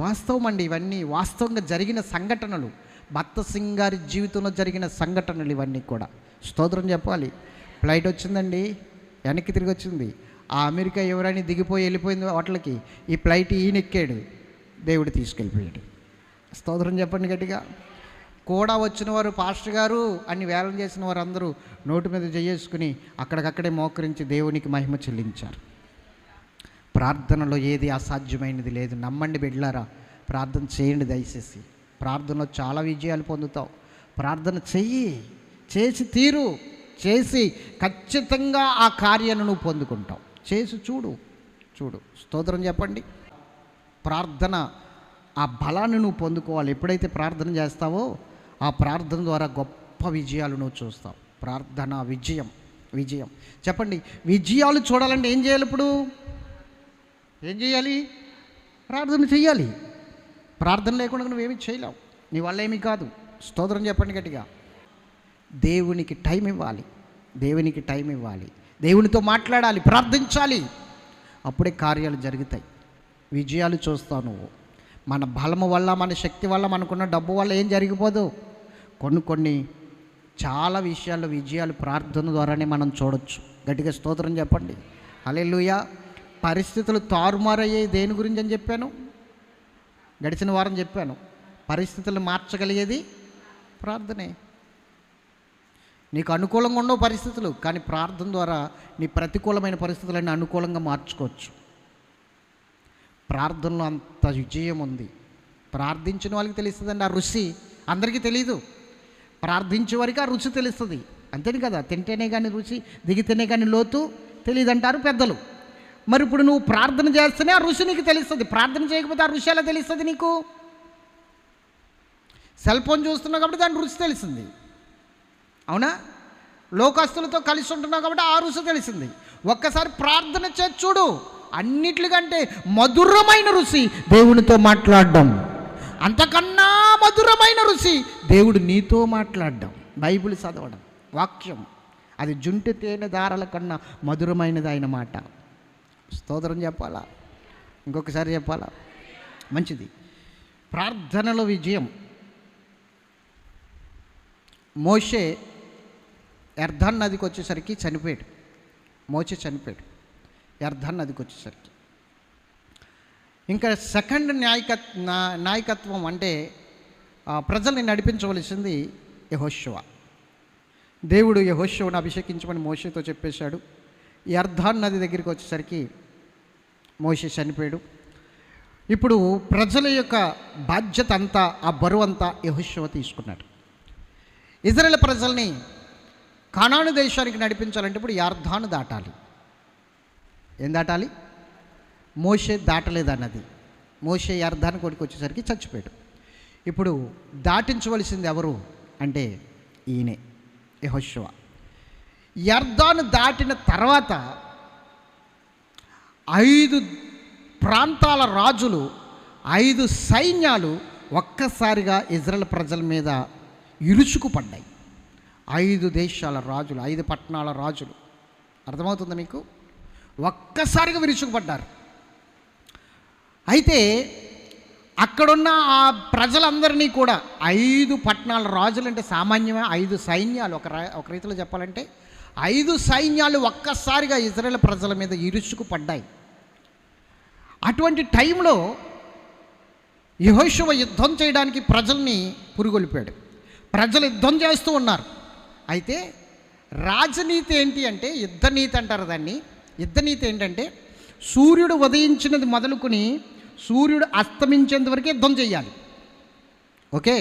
S1: వాస్తవం అండి, ఇవన్నీ వాస్తవంగా జరిగిన సంఘటనలు. భర్త సింగ్ గారి జీవితంలో జరిగిన సంఘటనలు ఇవన్నీ కూడా. స్తోత్రం చెప్పాలి. ఫ్లైట్ వచ్చిందండి, వెనక్కి తిరిగి వచ్చింది. ఆ అమెరికా ఎవరైనా దిగిపోయి వెళ్ళిపోయింది హోటల్కి. ఈ ఫ్లైట్ ఈయనెక్కాడు, దేవుడు తీసుకెళ్ళిపోయాడు. స్తోత్రం చెప్పండి గట్టిగా. కూడా వచ్చిన వారు పాస్టర్ గారు అని వేలం చేసిన వారు అందరూ నోటి మీద చేసుకుని అక్కడికక్కడే మోకరించి దేవునికి మహిమ చెల్లించారు. ప్రార్థనలో ఏది అసాధ్యమైనది లేదు. నమ్మండి బిడ్డలారా, ప్రార్థన చేయండి దయచేసి. ప్రార్థనలో చాలా విజయాలు పొందుతావు. ప్రార్థన చెయ్యి, చేసి తీరు, చేసి ఖచ్చితంగా ఆ కార్యాన్ని నువ్వు పొందుకుంటావు. చేసి చూడు. స్తోత్రం చెప్పండి. ప్రార్థన ఆ బలాన్ని నువ్వు పొందుకోవాలి. ఎప్పుడైతే ప్రార్థన చేస్తావో ఆ ప్రార్థన ద్వారా గొప్ప విజయాలు నువ్వు చూస్తావు. ప్రార్థన విజయం చెప్పండి. విజయాలు చూడాలంటే ఏం చేయాలి? ఇప్పుడు ఏం చేయాలి? ప్రార్థన చెయ్యాలి. ప్రార్థన లేకుండా నువ్వేమీ చేయలేవు, నీ వల్ల ఏమీ కాదు. స్తోత్రం చెప్పండి గట్టిగా. దేవునికి టైం ఇవ్వాలి, దేవునితో మాట్లాడాలి, ప్రార్థించాలి. అప్పుడే కార్యాలు జరుగుతాయి, విజయాలు చూస్తావు నువ్వు. మన బలము వల్ల, మన శక్తి వల్ల, మనకున్న డబ్బు వల్ల ఏం జరిగిపోదు. కొన్ని చాలా విషయాల్లో విజయాలు ప్రార్థన ద్వారానే మనం చూడొచ్చు. గట్టిగా స్తోత్రం చెప్పండి. హల్లెలూయా. పరిస్థితులు తారుమారయ్యాయి దేని గురించి అని చెప్పాను? గడిచిన వారం చెప్పాను. పరిస్థితులు మార్చగలిగేది ప్రార్థనే. నీకు అనుకూలంగా ఉండవు పరిస్థితులు, కానీ ప్రార్థన ద్వారా నీ ప్రతికూలమైన పరిస్థితులన్నీ అనుకూలంగా మార్చుకోవచ్చు. ప్రార్థనలో అంత విజయం ఉంది. ప్రార్థించిన వాళ్ళకి తెలుస్తుందండి ఆ రుచి, అందరికీ తెలీదు. ప్రార్థించే వారికి ఆ రుచి తెలుస్తుంది, అంతేని కదా. తింటేనే కానీ రుచి, దిగితేనే కానీ లోతు తెలియదు అంటారు పెద్దలు. మరి ఇప్పుడు నువ్వు ప్రార్థన చేస్తేనే ఆ రుచి నీకు తెలుస్తుంది. ప్రార్థన చేయకపోతే ఆ రుచి ఎలా తెలుస్తుంది నీకు? సెల్ ఫోన్ చూస్తున్నావు కాబట్టి దాని రుచి తెలిసింది, అవునా? లోకస్తులతో కలిసి ఉంటున్నావు కాబట్టి ఆ రుచి తెలిసింది. ఒక్కసారి ప్రార్థన చేసి చూడు, అన్నిటికంటే మధురమైన రుచి దేవునితో మాట్లాడడం. అంతకన్నా మధురమైన రుచి దేవుడు నీతో మాట్లాడడం, బైబిల్ చదవడం, వాక్యం. అది జుంటి తేనె దారాల కన్నా మధురమైనది ఆయన మాట. స్తోత్రం చెప్పాలా? ఇంకొకసారి చెప్పాలా? మంచిది. ప్రార్థనలో విజయం. మోషే యర్దాన్ నదికి వచ్చేసరికి చనిపోయాడు. మోషే చనిపోయాడు యర్దాన్ నదికి వచ్చేసరికి. ఇంకా సెకండ్ నాయకత్వం అంటే ప్రజల్ని నడిపించవలసింది యెహోషువ. దేవుడు యెహోషువను అభిషేకించమని మోషేతో చెప్పేశాడు. యర్దాన్ నది దగ్గరికి వచ్చేసరికి మోషే చనిపోయాడు. ఇప్పుడు ప్రజల యొక్క బాధ్యత అంతా, ఆ బరువు అంతా యెహోషువ తీసుకున్నాడు. ఇశ్రాయేలు ప్రజల్ని కానాను దేశానికి నడిపించాలంటే ఇప్పుడు యార్దాను దాటాలి. ఏం దాటాలి? మోషే దాటలేదన్నది. మోషే యార్దాను కొడుకు వచ్చేసరికి చచ్చిపోయాడు. ఇప్పుడు దాటించవలసింది ఎవరు అంటే ఈయనే, యెహోషువ. యార్దాను దాటిన తర్వాత 5 ప్రాంతాల రాజులు, 5 సైన్యాలు ఒక్కసారిగా ఇజ్రాయెల్ ప్రజల మీద ఇరుచుకుపడ్డాయి. 5 దేశాల రాజులు, 5 పట్టణాల రాజులు. అర్థమవుతుందా మీకు? ఒక్కసారిగా విరుచుకుపడ్డారు. అయితే అక్కడున్న ఆ ప్రజలందరినీ కూడా 5 పట్టణాల రాజులు అంటే సామాన్యమే 5 సైన్యాలు. ఒక రీతిలో చెప్పాలంటే 5 సైన్యాలు ఒక్కసారిగా ఇజ్రాయెల్ ప్రజల మీద ఇరుచుకుపడ్డాయి. అటువంటి టైంలో యెహోషువ యుద్ధం చేయడానికి ప్రజల్ని పురుగొల్పాడు. ప్రజలు యుద్ధం చేస్తూ ఉన్నారు. అయితే రాజనీతి ఏంటి అంటే, యుద్ధనీతి అంటారు దాన్ని. యుద్ధనీతి ఏంటంటే సూర్యుడు ఉదయించినది మొదలుకొని సూర్యుడు అస్తమించేంత వరకు యుద్ధం చేయాలి. ఓకే,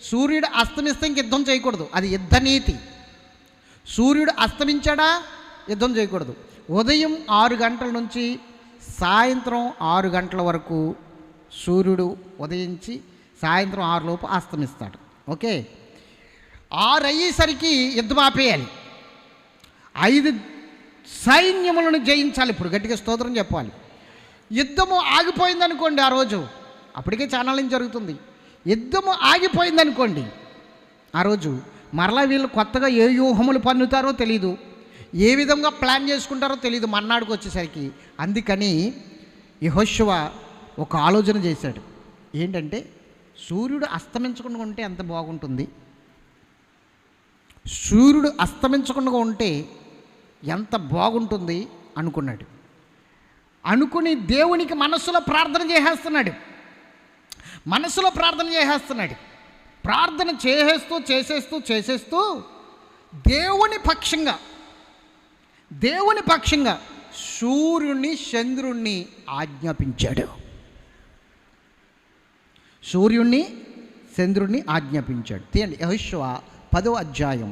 S1: సూర్యుడు అస్తమిస్తే ఇంక యుద్ధం చేయకూడదు. అది యుద్ధనీతి. సూర్యుడు అస్తమించాడా యుద్ధం చేయకూడదు. ఉదయం 6 గంటల నుంచి సాయంత్రం 6 గంటల వరకు సూర్యుడు ఉదయించి సాయంత్రం 6 లోపు అస్తమిస్తాడు. ఓకే, 6 అయ్యేసరికి యుద్ధం ఆపేయాలి. 5 సైన్యములను జయించాలి. ఇప్పుడు గట్టిగా స్తోత్రం చెప్పాలి. యుద్ధము ఆగిపోయిందనుకోండి, ఆ రోజు అప్పటికే చాలా నుంచి జరుగుతుంది. యుద్ధము ఆగిపోయిందనుకోండి, ఆ రోజు మరలా వీళ్ళు కొత్తగా ఏ వ్యూహములు పన్నుతారో తెలీదు, ఏ విధంగా ప్లాన్ చేసుకుంటారో తెలీదు మన్నాడుకు వచ్చేసరికి. అందుకని యెహోషువ ఒక ఆలోచన చేశాడు. ఏంటంటే సూర్యుడు అస్తమించకుండా ఉంటే ఎంత బాగుంటుంది, సూర్యుడు అస్తమించకుండా ఉంటే ఎంత బాగుంటుంది అనుకున్నాడు. అనుకుని దేవునికి మనస్సులో ప్రార్థన చేసేస్తున్నాడు. ప్రార్థన చేసేస్తూ దేవుని పక్షంగా సూర్యుని చంద్రుణ్ణి ఆజ్ఞాపించాడు. తీయండి యెహోషువ 10వ అధ్యాయం.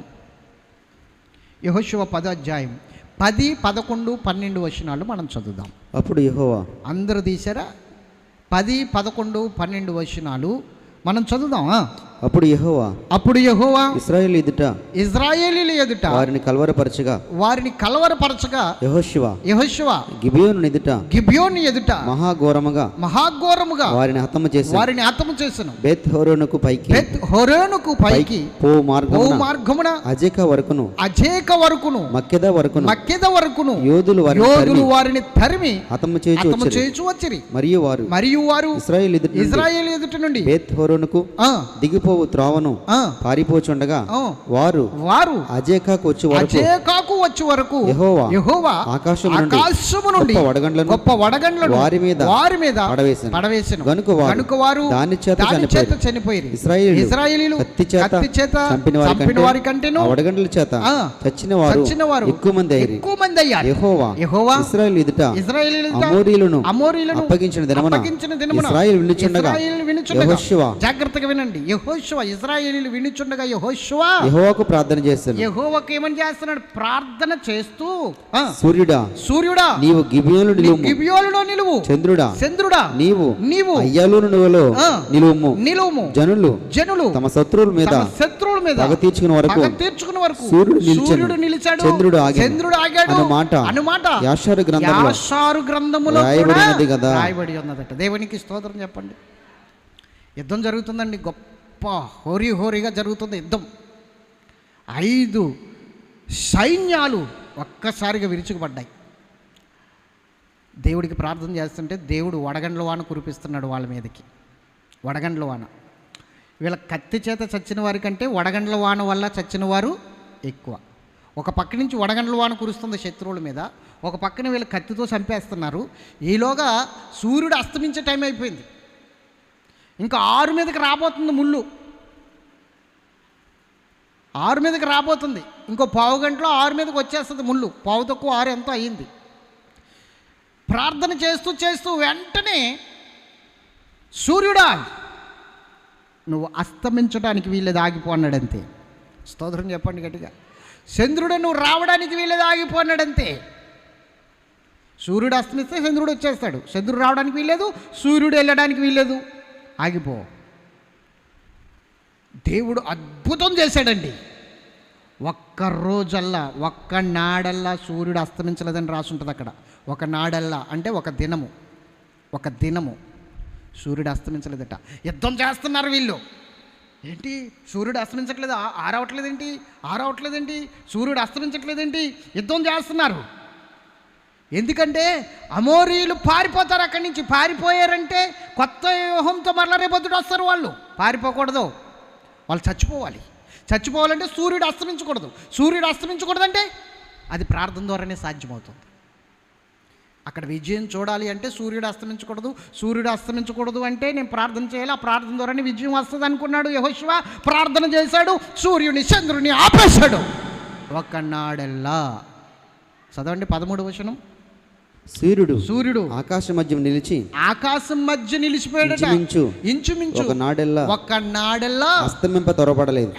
S1: 10, 11, 12 వచనాలు మనం చదువుదాం.
S2: అప్పుడు యెహోవా,
S1: అందరూ తీశారా? 10, 11, 12 వచనాలు మనం చదువుదాం.
S2: అప్పుడు యెహోవా
S1: ఇశ్రాయేలీయుల ఎదుట
S2: వారిని కలవరపరచగా యెహోషువ గిబియోను ఎదుట మహాఘోరముగా వారిని హతము చేసెను. బెత్ హోరోనుకు పైకి పో మార్గమున అజేకా వరకును మక్కెద వరకును యోధులు వారిని తరిమి హతము చేయుచు వచ్చిరి. మరియు వారు ఇశ్రాయేలు ఎదుట నుండి బెత్ హోరోనుకు దిగిపోవు త్రోవను పారిపోచుండగా వారు అజేకాకు వచ్చి వరకు యెహోవా ఆకాశము నుండి గొప్ప వడగండ్లను వారి మీద పడవేసెను. గనుక వారు దాని చేత చనిపోయారు. ఇశ్రాయేలీయులు కత్తి చేత చంపిన వారి కంటేను వడగండ్ల చేత చచ్చిన వారు ఎక్కువ మంది అయ్యారు. యెహోవా ఇశ్రాయేలు ఎదుట అమోరీయులను అప్పగించిన దినమున ఇశ్రాయేలు వినుచుండగా జాగ్రత్తగా వినండి. యెహోషువ ఇశ్రాయేలీయులు వినుచుండగా యెహోవాకు ప్రార్థన చేస్తాడు. యెహోవాకు ఏమని చేస్తున్నాడు? ప్రార్థన చేస్తూ, సూర్యుడా నీవు గిబియోనులో నిలువు, చంద్రుడా నీవు అయ్యాలోనులో నిలువుము. జనులు తమ శత్రువుల మీద పగ తీర్చుకునే వరకు సూర్యుడు నిలిచాడు, చంద్రుడు ఆగాడు అన్నమాట యాషారు గ్రంథములో రాయబడి ఉన్నదట. దేవునికి స్తోత్రం చెప్పండి. యుద్ధం జరుగుతుందండి, గొప్ప హోరీగా జరుగుతుంది యుద్ధం. 5 సైన్యాలు ఒక్కసారిగా విరుచుకుపడ్డాయి. దేవుడికి ప్రార్థన చేస్తుంటే దేవుడు వడగండ్ల వాన కురిపిస్తున్నాడు వాళ్ళ మీదకి. వడగండ్ల వాన, వీళ్ళ కత్తి చేత చచ్చిన వారి కంటే వడగండ్ల వాన వల్ల చచ్చిన వారు ఎక్కువ. ఒక పక్క నుంచి వడగండ్ల వాన కురుస్తుంది శత్రువుల మీద, ఒక పక్కన వీళ్ళ కత్తితో చంపేస్తున్నారు. ఈలోగా సూర్యుడు అస్తమించే టైం అయిపోయింది. ఇంకా 6 మీదకి రాబోతుంది ముళ్ళు, 6 మీదకి రాబోతుంది. ఇంకో పావు గంటలో 6 మీదకి వచ్చేస్తుంది ముళ్ళు. పావు తక్కువ 6 ఎంతో అయ్యింది. ప్రార్థన చేస్తూ వెంటనే
S1: సూర్యుడా నువ్వు అస్తమించడానికి వీళ్ళది ఆగిపో అన్నాడంతే. స్తోత్రం చెప్పండి గట్టిగా. చంద్రుడు నువ్వు రావడానికి వీళ్ళది ఆగిపో అన్నాడంతే. సూర్యుడు అస్తమిస్తే చంద్రుడు వచ్చేస్తాడు. చంద్రుడు రావడానికి వీల్లేదు, సూర్యుడు వెళ్ళడానికి వీల్లేదు, ఆగిపో. దేవుడు అద్భుతం చేశాడండి. ఒక్క రోజల్లా, ఒక్క నాడల్లా సూర్యుడు అస్తమించలేదని రాసుంటుంది అక్కడ. ఒక నాడల్లా అంటే ఒక దినము, ఒక దినము సూర్యుడు అస్తమించలేదట. యుద్ధం చేస్తున్నారు వీళ్ళు. ఏంటి సూర్యుడు అస్తమించట్లేదు, ఆరవట్లేదేంటి, సూర్యుడు అస్తమించట్లేదేంటి, యుద్ధం చేస్తున్నారు. ఎందుకంటే అమోరీలు పారిపోతారు అక్కడి నుంచి. పారిపోయారంటే కొత్త వ్యూహంతో మరలా రేపొద్దుట వస్తారు వాళ్ళు. పారిపోకూడదు, వాళ్ళు చచ్చిపోవాలంటే సూర్యుడు అస్తమించకూడదు. సూర్యుడు అస్తమించకూడదంటే అది ప్రార్థన ద్వారానే సాధ్యమవుతుంది. అక్కడ విజయం చూడాలి అంటే సూర్యుడు అస్తమించకూడదు అంటే నేను ప్రార్థన చేయాలి, ఆ ప్రార్థన ద్వారానే విజయం వస్తుంది అనుకున్నాడు యెహోషువ. ప్రార్థన చేశాడు, సూర్యుని చంద్రుని ఆపేశాడు. ఒకనాడల్లా చదవండి 13వ వచనం.
S3: సూర్యుడు ఆకాశం మధ్య
S1: నిలిచిపోయాడట. ఇంచుమించు ఒక నాడెల్లా
S3: అస్తమింప త్వరపడలేదు.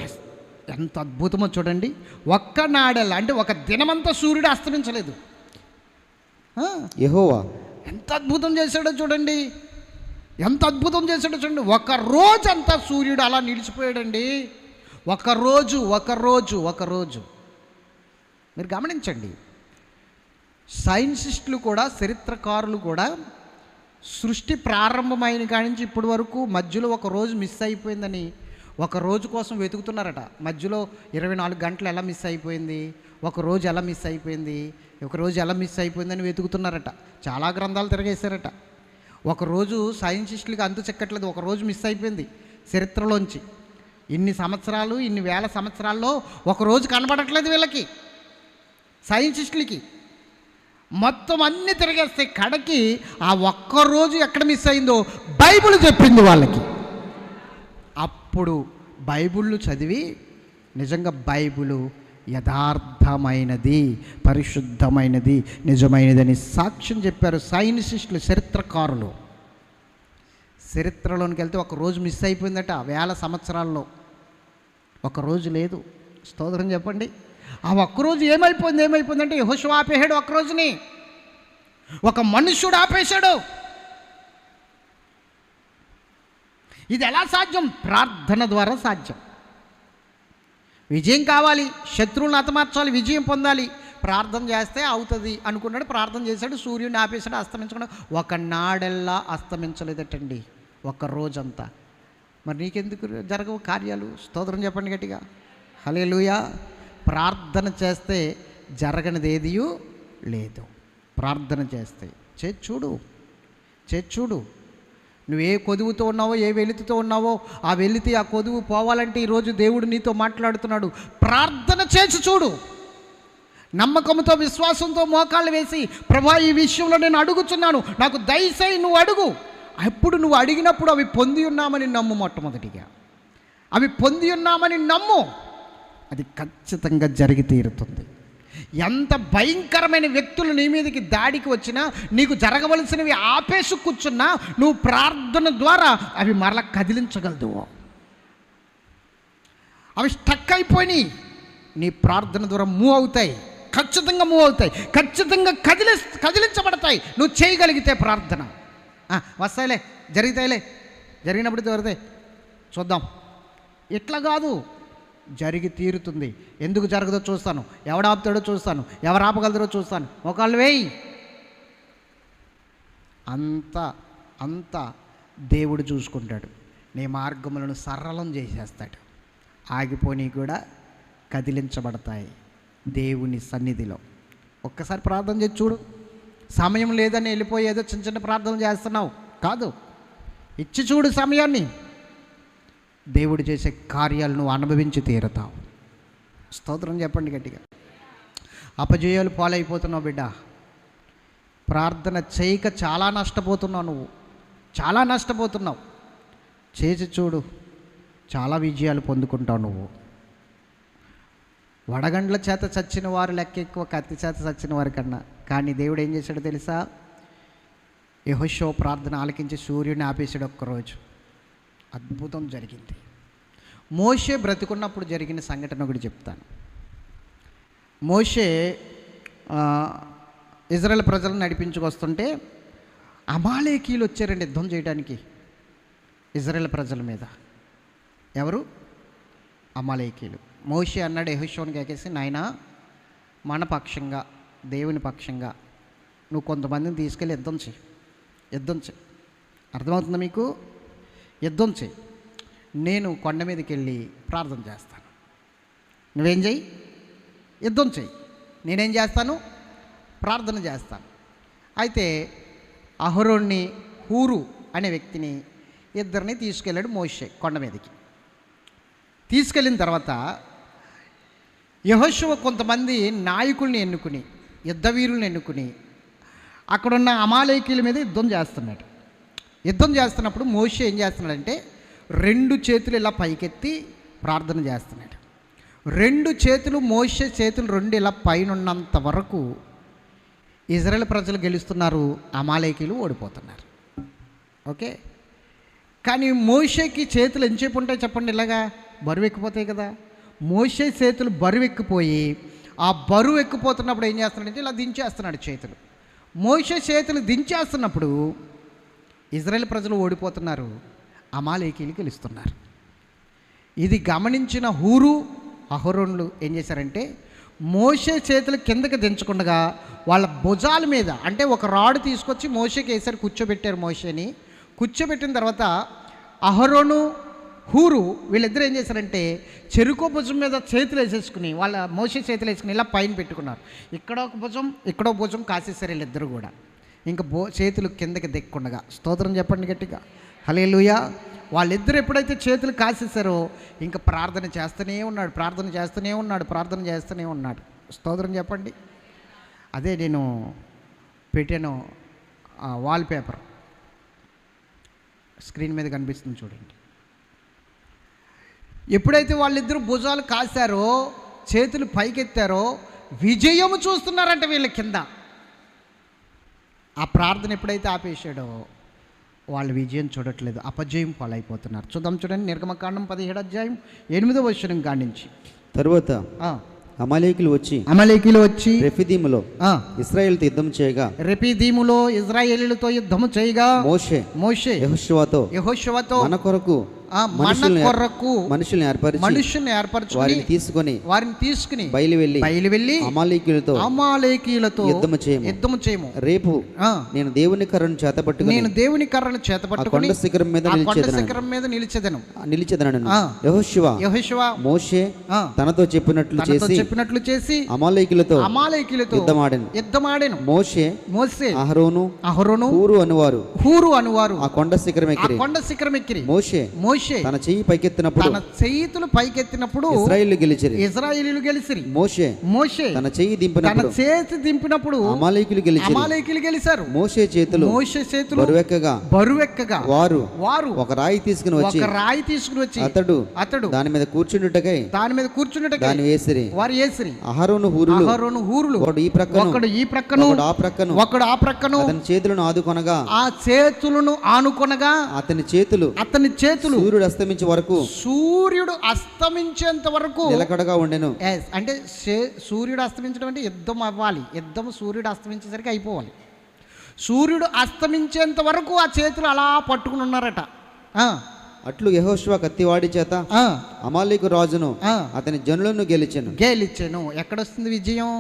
S1: ఎంత అద్భుతమో చూడండి. ఒక్క నాడెల్లా అంటే ఒక దినమంతా సూర్యుడు అస్తమించలేదు.
S3: యెహోవా
S1: ఎంత అద్భుతం చేశాడో చూడండి, ఒక రోజంతా సూర్యుడు అలా నిలిచిపోయాడండి. ఒక రోజు మీరు గమనించండి. సైన్సిస్టులు కూడా, చరిత్రకారులు కూడా సృష్టి ప్రారంభమైన కాడి నుంచి ఇప్పటి వరకు మధ్యలో ఒక రోజు మిస్ అయిపోయిందని, ఒక రోజు కోసం వెతుకుతున్నారట. మధ్యలో 24 గంటలు ఎలా మిస్ అయిపోయింది, ఒక రోజు ఎలా మిస్ అయిపోయిందని వెతుకుతున్నారట. చాలా గ్రంథాలు తిరగేశారట. ఒకరోజు సైన్సిస్టులకి అంతు చెక్కట్లేదు, ఒక రోజు మిస్ అయిపోయింది చరిత్రలోంచి. ఇన్ని సంవత్సరాలు, ఇన్ని వేల సంవత్సరాల్లో ఒక రోజు కనబడట్లేదు వీళ్ళకి, సైన్సిస్టులకి. మొత్తం అన్నీ తిరిగేస్తే కడకి ఆ ఒక్కరోజు ఎక్కడ మిస్ అయిందో బైబిల్ చెప్పింది వాళ్ళకి. అప్పుడు బైబిళ్ళు చదివి నిజంగా బైబిలు యథార్థమైనది, పరిశుద్ధమైనది, నిజమైనదని సాక్ష్యం చెప్పారు సైన్సిస్టులు, చరిత్రకారులు. చరిత్రలోనికి వెళ్తే ఒక రోజు మిస్ అయిపోయిందట. వేల సంవత్సరాల్లో ఒక రోజు లేదు. స్తోత్రం చెప్పండి. ఆ ఒక్కరోజు ఏమైపోయిందంటే యెహోషువ ఆపేశాడు. ఒక్కరోజుని ఒక మనుష్యుడు ఆపేశాడు. ఇది ఎలా సాధ్యం? ప్రార్థన ద్వారా సాధ్యం. విజయం కావాలి, శత్రువులను హతమార్చాలి, విజయం పొందాలి, ప్రార్థన చేస్తే అవుతుంది అనుకున్నాడు. ప్రార్థన చేశాడు, సూర్యుడిని ఆపేశాడు, అస్తమించకుండా. ఒక నాడెల్లా అస్తమించలేదటండి, ఒక రోజంతా. మరి నీకెందుకు జరగవు కార్యాలు? స్తోత్రం చెప్పండి గట్టిగా, హల్లెలూయా. ప్రార్థన చేస్తే జరగనిది ఏదీ లేదు. ప్రార్థన చేస్తే చూడు. నువ్వు ఏ కొదువుతో ఉన్నావో, ఏ వెలితితో ఉన్నావో, ఆ వెలితి, ఆ కొదువు పోవాలంటే ఈరోజు దేవుడు నీతో మాట్లాడుతున్నాడు. ప్రార్థన చేసి చూడు. నమ్మకంతో, విశ్వాసంతో మోకాళ్ళు వేసి, ప్రభువా ఈ విషయంలో నేను అడుగుతున్నాను, నాకు దయచేయి, నువ్వు అడుగు. అప్పుడు నువ్వు అడిగినప్పుడు అవి పొంది ఉన్నామని నమ్ము. మొట్టమొదటిగా అవి పొంది ఉన్నామని నమ్ము. అది ఖచ్చితంగా జరిగి తీరుతుంది. ఎంత భయంకరమైన వ్యక్తులు నీ మీదకి దాడికి వచ్చినా, నీకు జరగవలసినవి ఆపేసి కూర్చున్నా, నువ్వు ప్రార్థన ద్వారా అవి మరలా కదిలించగలదు. అవి స్టక్ అయిపోయి నీ ప్రార్థన ద్వారా మూవ్ అవుతాయి. ఖచ్చితంగా కదిలించబడతాయి నువ్వు చేయగలిగితే ప్రార్థన. వస్తాయిలే, జరిగినప్పుడు దొరుకుతాయి, చూద్దాం. ఇట్లా కాదు, జరిగి తీరుతుంది. ఎందుకు జరగదో చూస్తాను, ఎవడు ఆపుతాడో చూస్తాను, ఎవరు ఆపగలదో చూస్తాను. ఒకళ్ళు వేయి. అంతా దేవుడు చూసుకుంటాడు. నీ మార్గములను సరళం చేసేస్తాడు. ఆగిపోని కూడా కదిలించబడతాయి దేవుని సన్నిధిలో. ఒక్కసారి ప్రార్థన చేసి చూడు. సమయం లేదని వెళ్ళిపోయి ఏదో చిన్న ప్రార్థనలు చేస్తున్నావు కాదు, ఇచ్చి చూడు సమయాన్ని. దేవుడు చేసే కార్యాలను నువ్వు అనుభవించి తీరుతావు. స్తోత్రం చెప్పండి గట్టిగా. అపజయాలు పాలైపోతున్నావు బిడ్డ. ప్రార్థన చేయక చాలా నష్టపోతున్నావు. నువ్వు చాలా నష్టపోతున్నావు. చేసి చూడు, చాలా విజయాలు పొందుకుంటావు నువ్వు. వడగండ్ల చేత చచ్చిన వారు లెక్క ఎక్కువ కత్తి చేత చచ్చిన వారి కన్నా. కానీ దేవుడు ఏం చేశాడో తెలుసా?
S2: యెహోషువ ప్రార్థన ఆలకించి సూర్యుడిని ఆపేసాడు ఒక్కరోజు. అద్భుతం జరిగింది. మోషే బ్రతికున్నప్పుడు జరిగిన సంఘటన ఒకటి చెప్తాను. మోషే ఇజ్రాయెల్ ప్రజలను నడిపించుకొస్తుంటే అమాలేకీయులు వచ్చారండి యుద్ధం చేయడానికి ఇజ్రాయెల్ ప్రజల మీద. ఎవరు? అమాలేకీయులు. మోషే అన్నాడు యెహోషువని కేకేసి, నాయనా మన పక్షంగా దేవుని పక్షంగా నువ్వు కొంతమందిని తీసుకెళ్ళి యుద్ధం చేయి. అర్థమవుతుందా మీకు? యుద్ధం చేయి. నేను కొండ మీదకి వెళ్ళి ప్రార్థన చేస్తాను. నువ్వేం చెయ్యి? యుద్ధం చెయ్యి. నేనేం చేస్తాను? ప్రార్థన చేస్తాను. అయితే అహరోన్ని, హూరు అనే వ్యక్తిని ఇద్దరిని తీసుకెళ్ళాడు మోషే కొండ మీదకి. తీసుకెళ్ళిన తర్వాత యెహోషువ కొంతమంది నాయకుల్ని ఎన్నుకుని, యుద్ధవీరుల్ని ఎన్నుకుని అక్కడున్న అమాలేకీయుల మీద యుద్ధం చేస్తున్నాడు. యుద్ధం చేస్తున్నప్పుడు మోషే ఏం చేస్తున్నాడంటే 2 చేతులు ఇలా పైకెత్తి ప్రార్థన చేస్తున్నాడు. 2 చేతులు, మోషే చేతులు 2 ఇలా పైనున్నంత వరకు ఇజ్రాయెల్ ప్రజలు గెలుస్తున్నారు, అమాలేకీయులు ఓడిపోతున్నారు. ఓకే. కానీ మోషేకి చేతులు ఎంతసేపు ఉంటాయి చెప్పండి? ఇలాగా బరువు ఎక్కిపోతాయి కదా. మోషే చేతులు బరువు ఎక్కిపోయి ఆ బరువు ఎక్కిపోతున్నప్పుడు ఏం చేస్తున్నాడంటే ఇలా దించేస్తున్నాడు చేతులు. మోషే చేతులు దించేస్తున్నప్పుడు ఇజ్రాయెల్ ప్రజలు ఓడిపోతున్నారు, అమాలేకీయులు గెలుస్తున్నారు. ఇది గమనించిన హూరు, అహరోన్లు ఏం చేశారంటే మోషే చేతులు కిందకి దించకుండా వాళ్ళ భుజాల మీద, అంటే ఒక రాడ్ తీసుకొచ్చి మోషేకి వేసారు, కూర్చోబెట్టారు. మోషేని కూర్చోబెట్టిన తర్వాత అహరోను, హూరు వీళ్ళిద్దరూ ఏం చేశారంటే చెరుకో భుజం మీద చేతులు వేసేసుకుని, వాళ్ళ మోషే చేతులు వేసుకుని ఇలా పైన పెట్టుకున్నారు. ఇక్కడ ఒక భుజం, ఇక్కడో భుజం కాసేసారు వీళ్ళిద్దరు కూడా. ఇంకా చేతులు కిందకి దిక్కుండగా. స్తోత్రం చెప్పండి గట్టిగా, హల్లెలూయా. వాళ్ళిద్దరు ఎప్పుడైతే చేతులు కాసేసారో ఇంకా ప్రార్థన చేస్తూనే ఉన్నాడు. స్తోత్రం చెప్పండి. అదే నేను పెట్టాను వాల్పేపర్, స్క్రీన్ మీద కనిపిస్తుంది చూడండి. ఎప్పుడైతే వాళ్ళిద్దరూ భుజాలు కాశారో, చేతులు పైకెత్తారో, విజయము చూస్తున్నారంట వీళ్ళ కింద. ఆ ప్రార్థన ఎప్పుడైతే ఆపేశాడో వాళ్ళు విజయం చూడట్లేదు, అపజయం పాలైపోతున్నారు. చూడండి నిర్గమకాండం 17వ అధ్యాయం 8వ వచనం కానించి.
S3: తరువాత అమాలేకీయులు వచ్చి రెఫీదీములో ఇశ్రాయేలుతో యుద్ధము చేయగా మోషే యెహోషువతో మన కొరకు మనుషుల్ని ఏర్పరచుకొని వారిని తీసుకుని బయలువెళ్ళి అమాలేకీయులతో యుద్ధము చేయము. రేపు నేను దేవుని కర్రను చేతపట్టుకుని కొండ శిఖరం మీద నిలిచెదను. యెహోషువ మోషే తనతో చెప్పినట్లు చేసి అమాలేకీయులతో యుద్ధమాడెను. మోషే అహరోను హూరు అనువారు ఆ కొండ శిఖరం ఎక్కిరి. మోషే తన చెయ్యి పైకెత్తినప్పుడు ఇశ్రాయేలీయులు గెలిచిరి. మోషే తన చేయి దింపినప్పుడు అమాలేకీయులు గెలిచారు. మోషే చేతులు బరువెక్కగా వారు ఒక రాయి తీసుకుని వచ్చి అతడు దాని మీద కూర్చుండుటకై దాన్ని వేసిరి. అహరోను హూరులు ఒకడు ఈ ప్రక్కను ఒకడు ఆ ప్రక్కను అతని చేతులను ఆనుకొనగా అతని చేతులు సూర్యుడు అస్తమించేంత వరకు నిలకడగా ఉండెను. అంటే సూర్యుడు అస్తమించడం అంటే యుద్ధం అవ్వాలి. యుద్ధం సూర్యుడు అస్తమించేసరికి అయిపోవాలి. సూర్యుడు అస్తమించేంత వరకు ఆ చేతులు అలా పట్టుకుని ఉన్నారట. అట్లు యెహోషువ కత్తివాడి చేత అమాలేకు రాజును అతని జనులను గెలిచెను. ఎక్కడొస్తుంది విజయం?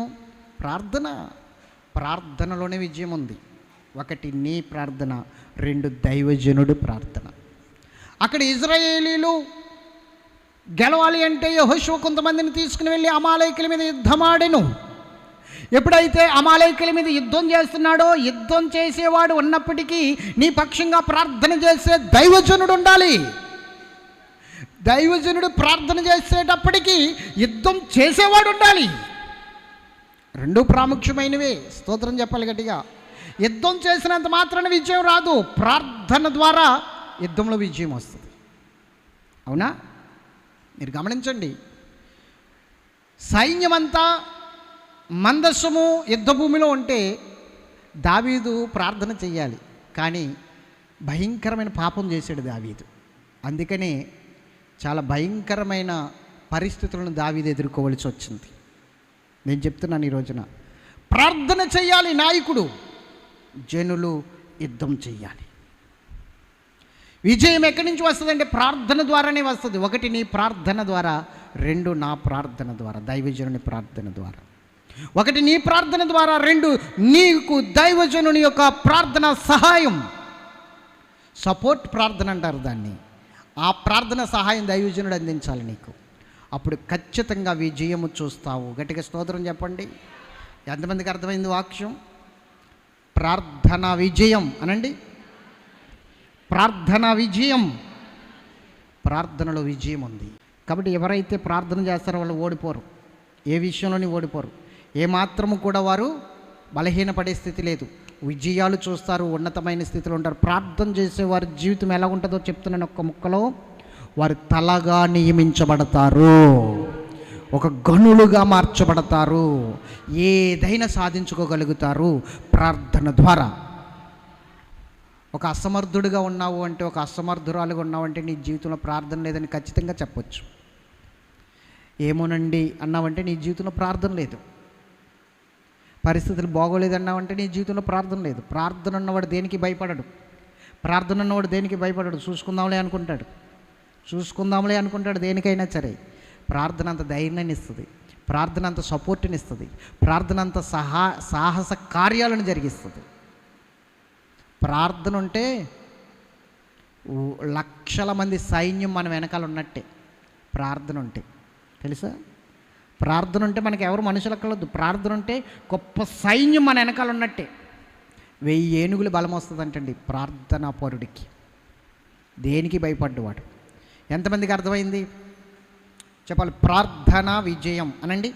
S3: ప్రార్థనలోనే విజయం ఉంది. 1 నీ ప్రార్థన, 2 దైవజనుడు ప్రార్థన. అక్కడ ఇశ్రాయేలీలు గెలవాలి అంటే యెహోషువ కొంతమందిని తీసుకుని వెళ్ళి అమాలేకీయుల మీద యుద్ధమాడెను. ఎప్పుడైతే అమాలేకీయుల మీద యుద్ధం చేస్తున్నాడో, యుద్ధం చేసేవాడు ఉన్నప్పటికీ నీ పక్షంగా ప్రార్థన చేసే దైవజనుడు ఉండాలి. దైవజనుడు ప్రార్థన చేసేటప్పటికీ యుద్ధం చేసేవాడు ఉండాలి. 2 ప్రాముఖ్యమైనవే. స్తోత్రం చెప్పాలి గట్టిగా. యుద్ధం చేసినంత మాత్రాన విజయం రాదు, ప్రార్థన ద్వారా యుద్ధంలో విజయం వస్తుంది. అవునా? మీరు గమనించండి. సైన్యమంతా మందస్సము యుద్ధ భూమిలో ఉంటే దావీదు ప్రార్థన చెయ్యాలి. కానీ భయంకరమైన పాపం చేశాడు దావీదు. అందుకనే చాలా భయంకరమైన పరిస్థితులను దావీదు ఎదుర్కోవలసి వచ్చింది. నేను చెప్తున్నాను ఈ రోజున, ప్రార్థన చేయాలి నాయకుడు, జనులు యుద్ధం చెయ్యాలి. విజయం ఎక్కడి నుంచి వస్తుందంటే ప్రార్థన ద్వారానే వస్తుంది. ఒకటి నీ ప్రార్థన ద్వారా, రెండు నా ప్రార్థన ద్వారా, దైవజనుని ప్రార్థన ద్వారా. ఒకటి నీ ప్రార్థన ద్వారా, రెండు నీకు దైవజనుని యొక్క ప్రార్థన సహాయం, సపోర్ట్ ప్రార్థన అంటారు దాన్ని. ఆ ప్రార్థన సహాయం దైవజనుడు అందించాలి నీకు. అప్పుడు ఖచ్చితంగా విజయము చూస్తావు. గట్టిగా స్తోత్రం చెప్పండి. ఎంతమందికి అర్థమైంది వాక్యం? ప్రార్థన విజయం అనండి. ప్రార్థన విజయం, ప్రార్థనలో విజయం ఉంది. కాబట్టి ఎవరైతే ప్రార్థన చేస్తారో వాళ్ళు ఓడిపోరు, ఏ విషయంలోని ఓడిపోరు. ఏమాత్రము కూడా వారు బలహీనపడే స్థితి లేదు, విజయాలు చూస్తారు, ఉన్నతమైన స్థితిలో ఉంటారు. ప్రార్థన చేసే వారి జీవితం ఎలా ఉంటుందో చెప్తున్నాను ఒక్క ముక్కలో. వారు తలగా నియమించబడతారు, ఒక గనులుగా మార్చబడతారు, ఏదైనా సాధించుకోగలుగుతారు ప్రార్థన ద్వారా. ఒక అసమర్థుడిగా ఉన్నావు అంటే, ఒక అసమర్థురాలుగా ఉన్నావు అంటే నీ జీవితంలో ప్రార్థన లేదని ఖచ్చితంగా చెప్పొచ్చు. ఏమోనండి అన్నావంటే నీ జీవితంలో ప్రార్థన లేదు. పరిస్థితులు బాగోలేదన్నావంటే నీ జీవితంలో ప్రార్థన లేదు. ప్రార్థన ఉన్నవాడు దేనికి భయపడడు, ప్రార్థన ఉన్నవాడు దేనికి భయపడడు. చూసుకుందాంలే అనుకుంటాడు దేనికైనా సరే. ప్రార్థన అంత ధైర్యాన్ని ఇస్తుంది, ప్రార్థన అంత సపోర్ట్ని ఇస్తుంది, ప్రార్థన అంత సాహస కార్యాలను జరిగిస్తుంది. ప్రార్థన ఉంటే లక్షల మంది సైన్యం మన వెనకాల ఉన్నట్టే. ప్రార్థన ఉంటే తెలుసా, ప్రార్థన ఉంటే మనకి ఎవరు మనుషులు అక్కర్లేదు. ప్రార్థన ఉంటే గొప్ప సైన్యం మన వెనకాల ఉన్నట్టే. 1000 ఏనుగులు బలం వస్తుందంటండి ప్రార్థనా పరుడికి. దేనికి భయపడ్డవాడు. ఎంతమందికి అర్థమైంది చెప్పాలి? ప్రార్థన విజయం అనండి.